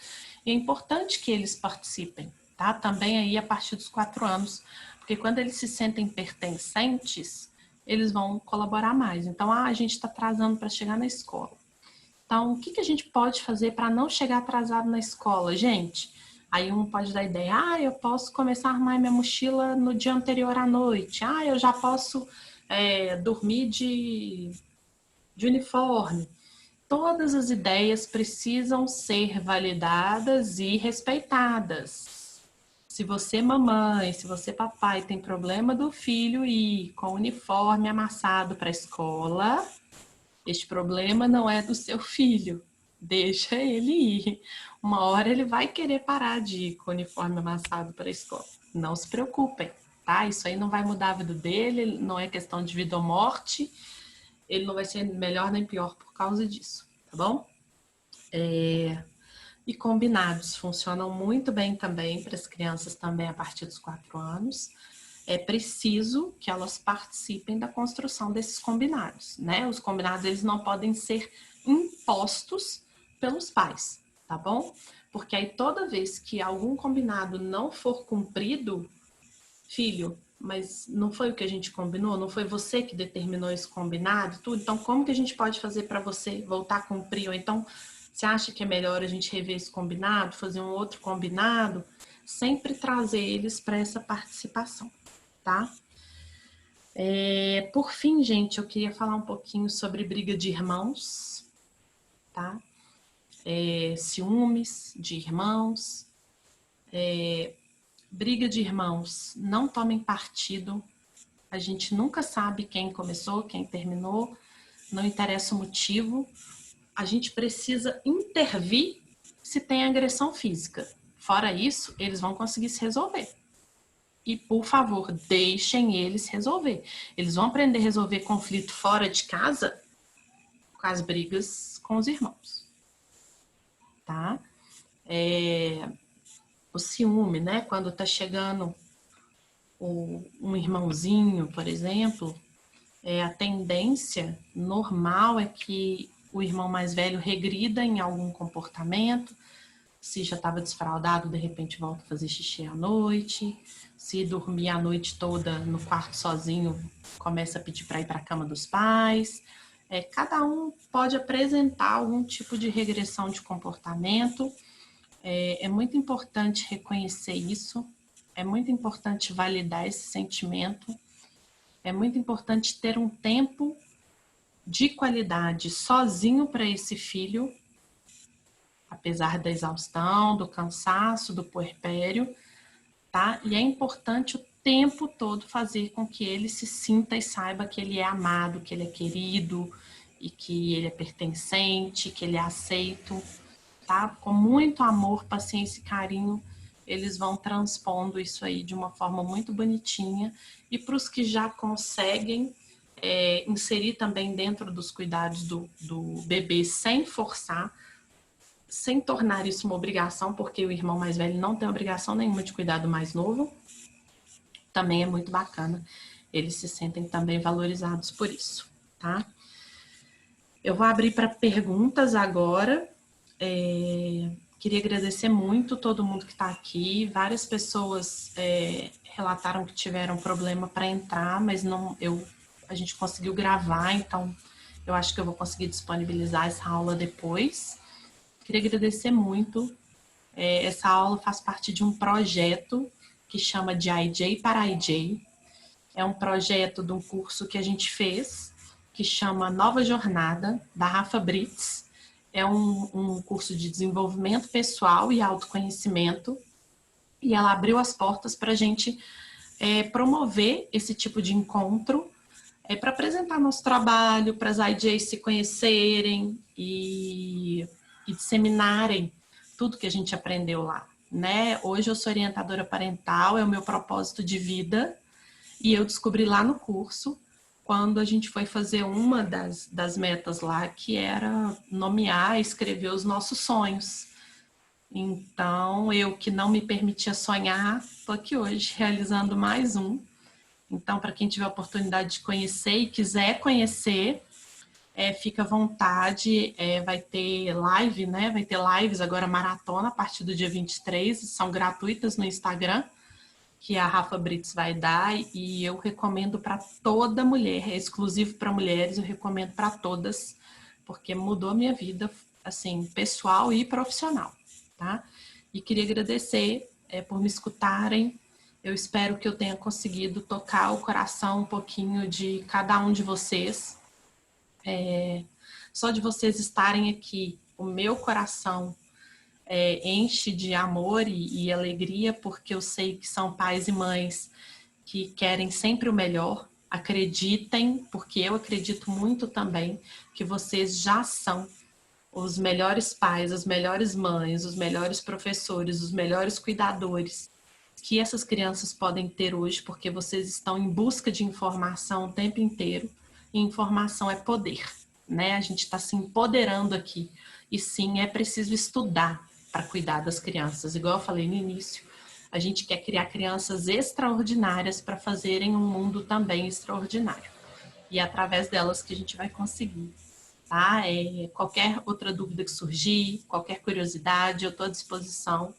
e é importante que eles participem, tá? Também aí a partir dos 4 anos, porque quando eles se sentem pertencentes, eles vão colaborar mais. Então, a gente está atrasando para chegar na escola. Então, o que a gente pode fazer para não chegar atrasado na escola, gente? Aí um pode dar ideia, eu posso começar a arrumar minha mochila no dia anterior à noite. Eu já posso dormir de uniforme. Todas as ideias precisam ser validadas e respeitadas. Se você, mamãe, se você, papai, tem problema do filho ir com o uniforme amassado para a escola, este problema não é do seu filho. Deixa ele ir. Uma hora ele vai querer parar de ir com o uniforme amassado para a escola. Não se preocupem, tá? Isso aí não vai mudar a vida dele, não é questão de vida ou morte. Ele não vai ser melhor nem pior por causa disso, tá bom? E combinados funcionam muito bem também para as crianças também a partir dos 4 anos. É preciso que elas participem da construção desses combinados, né? Os combinados, eles não podem ser impostos pelos pais, tá bom? Porque aí toda vez que algum combinado não for cumprido, filho, mas não foi o que a gente combinou? Não foi você que determinou esse combinado? Tudo? Então, como que a gente pode fazer para você voltar a cumprir? Ou então, você acha que é melhor a gente rever esse combinado, fazer um outro combinado? Sempre trazer eles para essa participação, tá? Por fim, gente, eu queria falar um pouquinho sobre briga de irmãos, tá? Ciúmes de irmãos. Briga de irmãos, não tomem partido. A gente nunca sabe quem começou, quem terminou, não interessa o motivo. A gente precisa intervir se tem agressão física. Fora isso, eles vão conseguir se resolver. E, por favor, deixem eles resolver. Eles vão aprender a resolver conflito fora de casa com as brigas com os irmãos. Tá? O ciúme, né? Quando tá chegando um irmãozinho, por exemplo, a tendência normal é que o irmão mais velho regrida em algum comportamento. Se já estava desfraldado, de repente volta a fazer xixi à noite. Se dormir a noite toda no quarto sozinho, começa a pedir para ir para a cama dos pais. Cada um pode apresentar algum tipo de regressão de comportamento. É muito importante reconhecer isso. É muito importante validar esse sentimento. É muito importante ter um tempo de qualidade sozinho para esse filho, apesar da exaustão, do cansaço, do puerpério, tá? E é importante o tempo todo fazer com que ele se sinta e saiba que ele é amado, que ele é querido e que ele é pertencente, que ele é aceito, tá? Com muito amor, paciência e carinho, eles vão transpondo isso aí de uma forma muito bonitinha. E para os que já conseguem inserir também dentro dos cuidados do bebê sem forçar, sem tornar isso uma obrigação, porque o irmão mais velho não tem obrigação nenhuma de cuidar do mais novo, também é muito bacana. Eles se sentem também valorizados por isso, tá? Eu vou abrir para perguntas agora. Queria agradecer muito todo mundo que está aqui. Várias pessoas relataram que tiveram problema para entrar, mas a gente conseguiu gravar, então eu acho que eu vou conseguir disponibilizar essa aula depois. Queria agradecer muito. Essa aula faz parte de um projeto que chama de IJ para IJ. É um projeto de um curso que a gente fez, que chama Nova Jornada, da Rafa Brits. É um curso de desenvolvimento pessoal e autoconhecimento. E ela abriu as portas para a gente promover esse tipo de encontro, para apresentar nosso trabalho, para as IJs se conhecerem e disseminarem tudo que a gente aprendeu lá, né? Hoje eu sou orientadora parental, é o meu propósito de vida, e eu descobri lá no curso, quando a gente foi fazer uma das metas lá, que era nomear, escrever os nossos sonhos. Então, eu que não me permitia sonhar, estou aqui hoje realizando mais um. Então, para quem tiver a oportunidade de conhecer e quiser conhecer, fica à vontade, vai ter live, né? Vai ter lives agora maratona a partir do dia 23, são gratuitas no Instagram, que a Rafa Brits vai dar, e eu recomendo para toda mulher, é exclusivo para mulheres, eu recomendo para todas, porque mudou a minha vida, assim, pessoal e profissional, tá? E queria agradecer por me escutarem. Eu espero que eu tenha conseguido tocar o coração um pouquinho de cada um de vocês. Só de vocês estarem aqui, o meu coração enche de amor e alegria, porque eu sei que são pais e mães que querem sempre o melhor. Acreditem, porque eu acredito muito também, que vocês já são os melhores pais, as melhores mães, os melhores professores, os melhores cuidadores que essas crianças podem ter hoje, porque vocês estão em busca de informação o tempo inteiro, e informação é poder, né? A gente está se empoderando aqui, e sim, é preciso estudar para cuidar das crianças, igual eu falei no início, a gente quer criar crianças extraordinárias para fazerem um mundo também extraordinário, e é através delas que a gente vai conseguir. Tá? Qualquer outra dúvida que surgir, qualquer curiosidade, eu estou à disposição.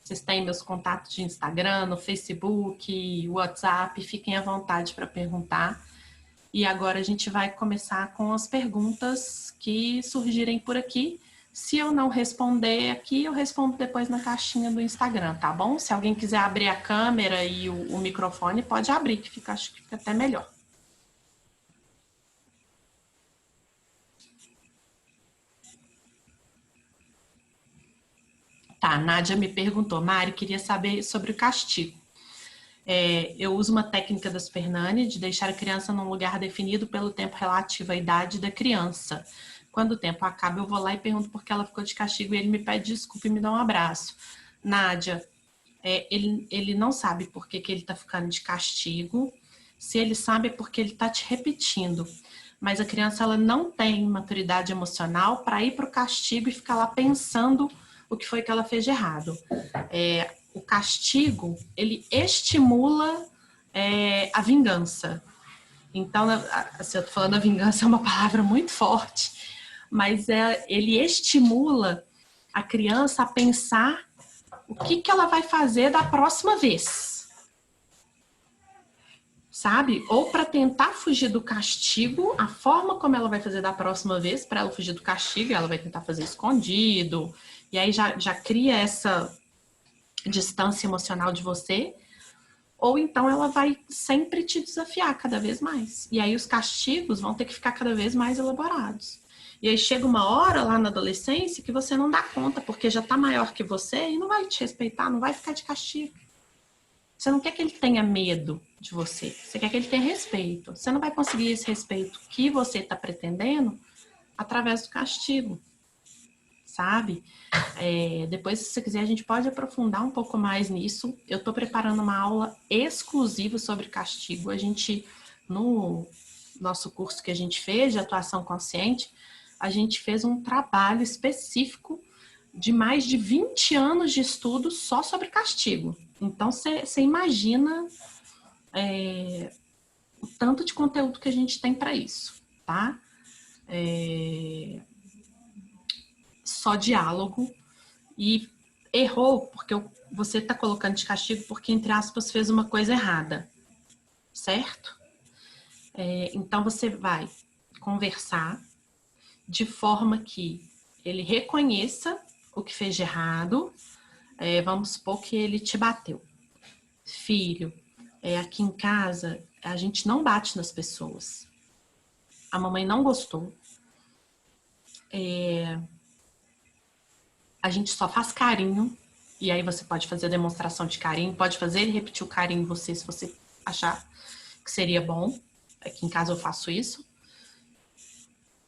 Vocês têm meus contatos de Instagram, no Facebook, WhatsApp, fiquem à vontade para perguntar. E agora a gente vai começar com as perguntas que surgirem por aqui. Se eu não responder aqui, eu respondo depois na caixinha do Instagram, tá bom? Se alguém quiser abrir a câmera e o microfone, pode abrir, que acho que fica até melhor. Tá, a Nádia me perguntou, Mari, queria saber sobre o castigo. Eu uso uma técnica da Supernanny de deixar a criança num lugar definido pelo tempo relativo à idade da criança. Quando o tempo acaba, eu vou lá e pergunto por que ela ficou de castigo e ele me pede desculpa e me dá um abraço. Nádia, ele não sabe por que ele está ficando de castigo. Se ele sabe, é porque ele está te repetindo. Mas a criança ela não tem maturidade emocional para ir para o castigo e ficar lá pensando o que foi que ela fez de errado. O castigo, ele estimula a vingança. Então, assim, eu tô falando a vingança é uma palavra muito forte, mas ele estimula a criança a pensar o que ela vai fazer da próxima vez. Sabe? Ou para tentar fugir do castigo, a forma como ela vai fazer da próxima vez, para ela fugir do castigo, ela vai tentar fazer escondido, e aí já cria essa distância emocional de você, ou então ela vai sempre te desafiar cada vez mais. E aí os castigos vão ter que ficar cada vez mais elaborados. E aí chega uma hora lá na adolescência que você não dá conta, porque já está maior que você e não vai te respeitar, não vai ficar de castigo. Você não quer que ele tenha medo de você, você quer que ele tenha respeito. Você não vai conseguir esse respeito que você está pretendendo através do castigo, sabe? Depois, se você quiser, a gente pode aprofundar um pouco mais nisso. Eu estou preparando uma aula exclusiva sobre castigo. A gente, no nosso curso que a gente fez de atuação consciente, a gente fez um trabalho específico de mais de 20 anos de estudo só sobre castigo. Então, você imagina o tanto de conteúdo que a gente tem para isso, tá? Só diálogo. E errou porque você está colocando de castigo porque, entre aspas, fez uma coisa errada, certo? Então, você vai conversar de forma que ele reconheça o que fez de errado. Vamos supor que ele te bateu. Filho, aqui em casa, a gente não bate nas pessoas. A mamãe não gostou. A gente só faz carinho. E aí você pode fazer a demonstração de carinho, pode fazer ele repetir o carinho em você, se você achar que seria bom. Aqui em casa eu faço isso.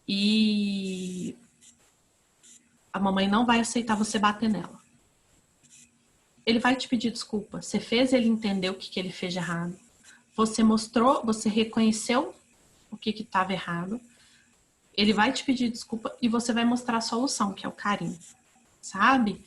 E a mamãe não vai aceitar você bater nela. ele vai te pedir desculpa. Você fez ele entender o que ele fez de errado. Você mostrou, você reconheceu o que estava errado. Ele vai te pedir desculpa e você vai mostrar a solução, que é o carinho, sabe?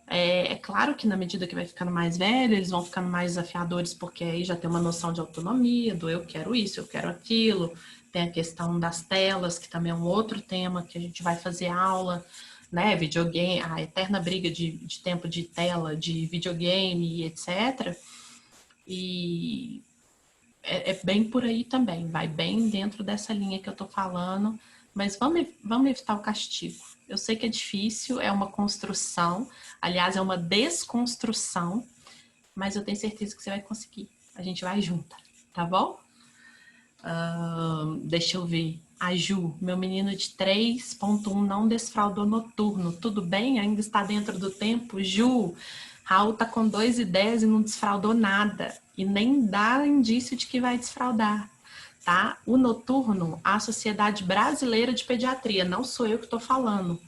É claro que na medida que vai ficando mais velho, eles vão ficando mais desafiadores, porque aí já tem uma noção de autonomia, do eu quero isso, eu quero aquilo. Tem a questão das telas, que também é um outro tema que a gente vai fazer aula, né? Videogame, a eterna briga de tempo de tela, de videogame, etc. E é bem por aí também, vai bem dentro dessa linha que eu tô falando, mas vamos evitar o castigo. Eu sei que é difícil, é uma construção, aliás, é uma desconstrução, mas eu tenho certeza que você vai conseguir. A gente vai junto, tá bom? Deixa eu ver. A Ju, meu menino de 3.1 não desfraudou noturno. Tudo bem? Ainda está dentro do tempo? Ju, Raul tá com 2,10 e não desfraudou nada. E nem dá indício de que vai desfraudar, tá? O noturno, a Sociedade Brasileira de Pediatria, não sou eu que estou falando,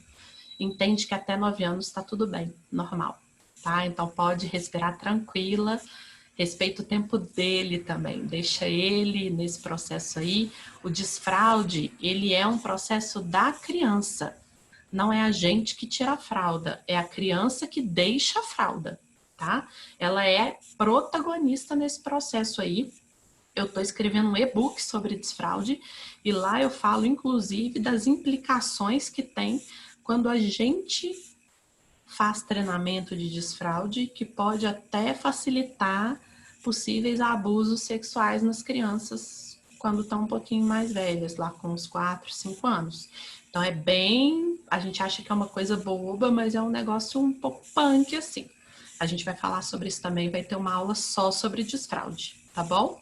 entende que até 9 anos está tudo bem, normal, tá? Então pode respirar tranquila, respeita o tempo dele também, deixa ele nesse processo aí. O desfraude, ele é um processo da criança, não é a gente que tira a fralda, é a criança que deixa a fralda, tá? Ela é protagonista nesse processo aí. Eu estou escrevendo um e-book sobre desfraude e lá eu falo, inclusive, das implicações que tem quando a gente faz treinamento de desfraude, que pode até facilitar possíveis abusos sexuais nas crianças quando estão um pouquinho mais velhas, lá com uns 4, 5 anos. Então é bem... A gente acha que é uma coisa boba, mas é um negócio um pouco punk, assim. A gente vai falar sobre isso também, vai ter uma aula só sobre desfraude, tá bom?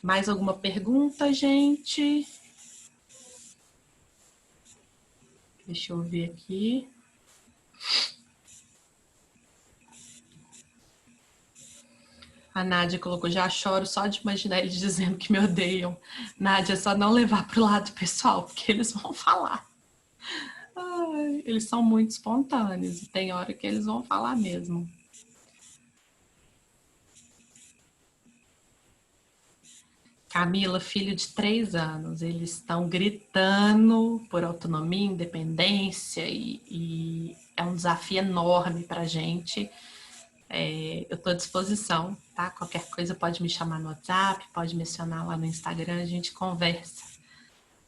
Mais alguma pergunta, gente? Deixa eu ver aqui. A Nádia colocou, já choro só de imaginar eles dizendo que me odeiam. Nádia, é só não levar pro lado pessoal, porque eles vão falar. Ai, eles são muito espontâneos, e tem hora que eles vão falar mesmo. Camila, filho de 3 anos, eles estão gritando por autonomia, independência, e é um desafio enorme pra gente. Eu estou à disposição, tá? Qualquer coisa pode me chamar no WhatsApp, pode mencionar lá no Instagram, a gente conversa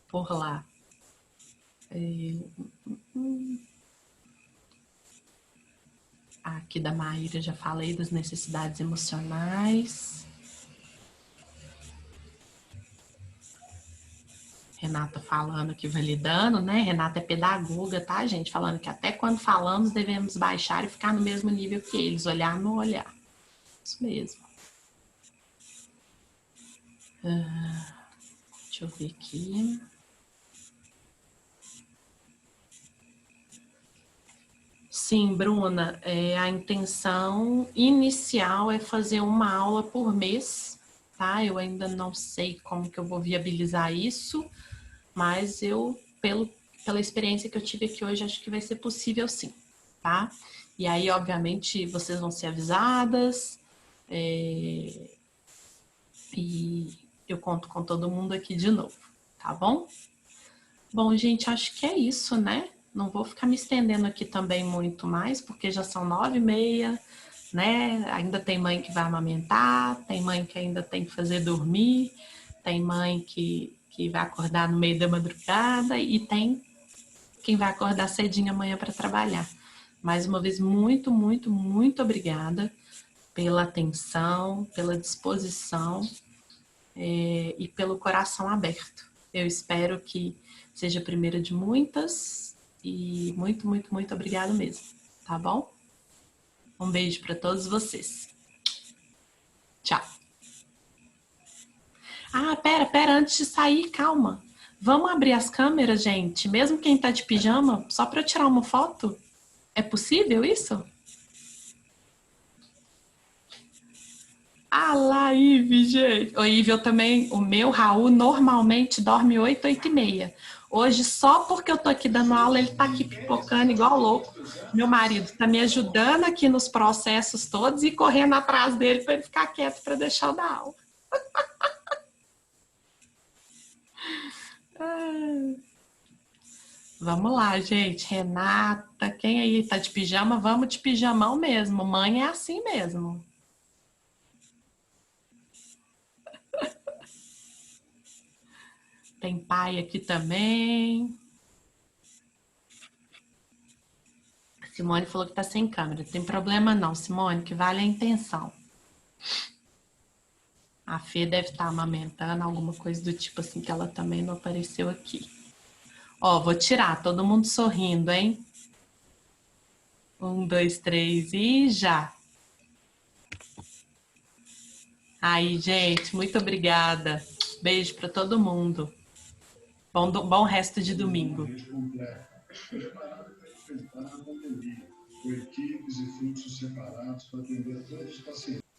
por lá. Aqui da Maíra já falei das necessidades emocionais. Renata falando que validando, né? Renata é pedagoga, tá, gente? Falando que até quando falamos devemos baixar e ficar no mesmo nível que eles, olhar no olhar. Isso mesmo. Deixa eu ver aqui. Sim, Bruna, a intenção inicial é fazer uma aula por mês, tá? Eu ainda não sei como que eu vou viabilizar isso, mas pela experiência que eu tive aqui hoje, acho que vai ser possível sim, tá? E aí, obviamente, vocês vão ser avisadas, e eu conto com todo mundo aqui de novo, tá bom? Bom, gente, acho que é isso, né? Não vou ficar me estendendo aqui também muito mais, porque já são 9h30, né? Ainda tem mãe que vai amamentar, tem mãe que ainda tem que fazer dormir, tem mãe que vai acordar no meio da madrugada e tem quem vai acordar cedinho amanhã para trabalhar. Mais uma vez, muito, muito, muito obrigada pela atenção, pela disposição e pelo coração aberto. Eu espero que seja a primeira de muitas e muito, muito, muito obrigada mesmo, tá bom? Um beijo para todos vocês. Tchau. Ah, pera, antes de sair, calma. Vamos abrir as câmeras, gente? Mesmo quem tá de pijama, só para eu tirar uma foto? É possível isso? Ah lá, Ive, gente. Ô, Ive, eu também, o meu Raul normalmente dorme 8, 8 e meia. Hoje, só porque eu tô aqui dando aula, ele tá aqui pipocando igual louco. Meu marido tá me ajudando aqui nos processos todos e correndo atrás dele para ele ficar quieto para deixar eu dar aula. Vamos lá, gente. Renata, quem aí tá de pijama? Vamos de pijamão mesmo. Mãe é assim mesmo. Tem pai aqui também. Simone falou que tá sem câmera. Tem problema não, Simone, que vale a intenção. A Fê deve estar amamentando, alguma coisa do tipo assim, que ela também não apareceu aqui. Ó, vou tirar, todo mundo sorrindo, hein? 1, 2, 3 e já. Aí, gente, muito obrigada. Beijo para todo mundo. Bom resto de domingo. Preparada para enfrentar a pandemia, com equipes e fluxos separados para atender todos os pacientes.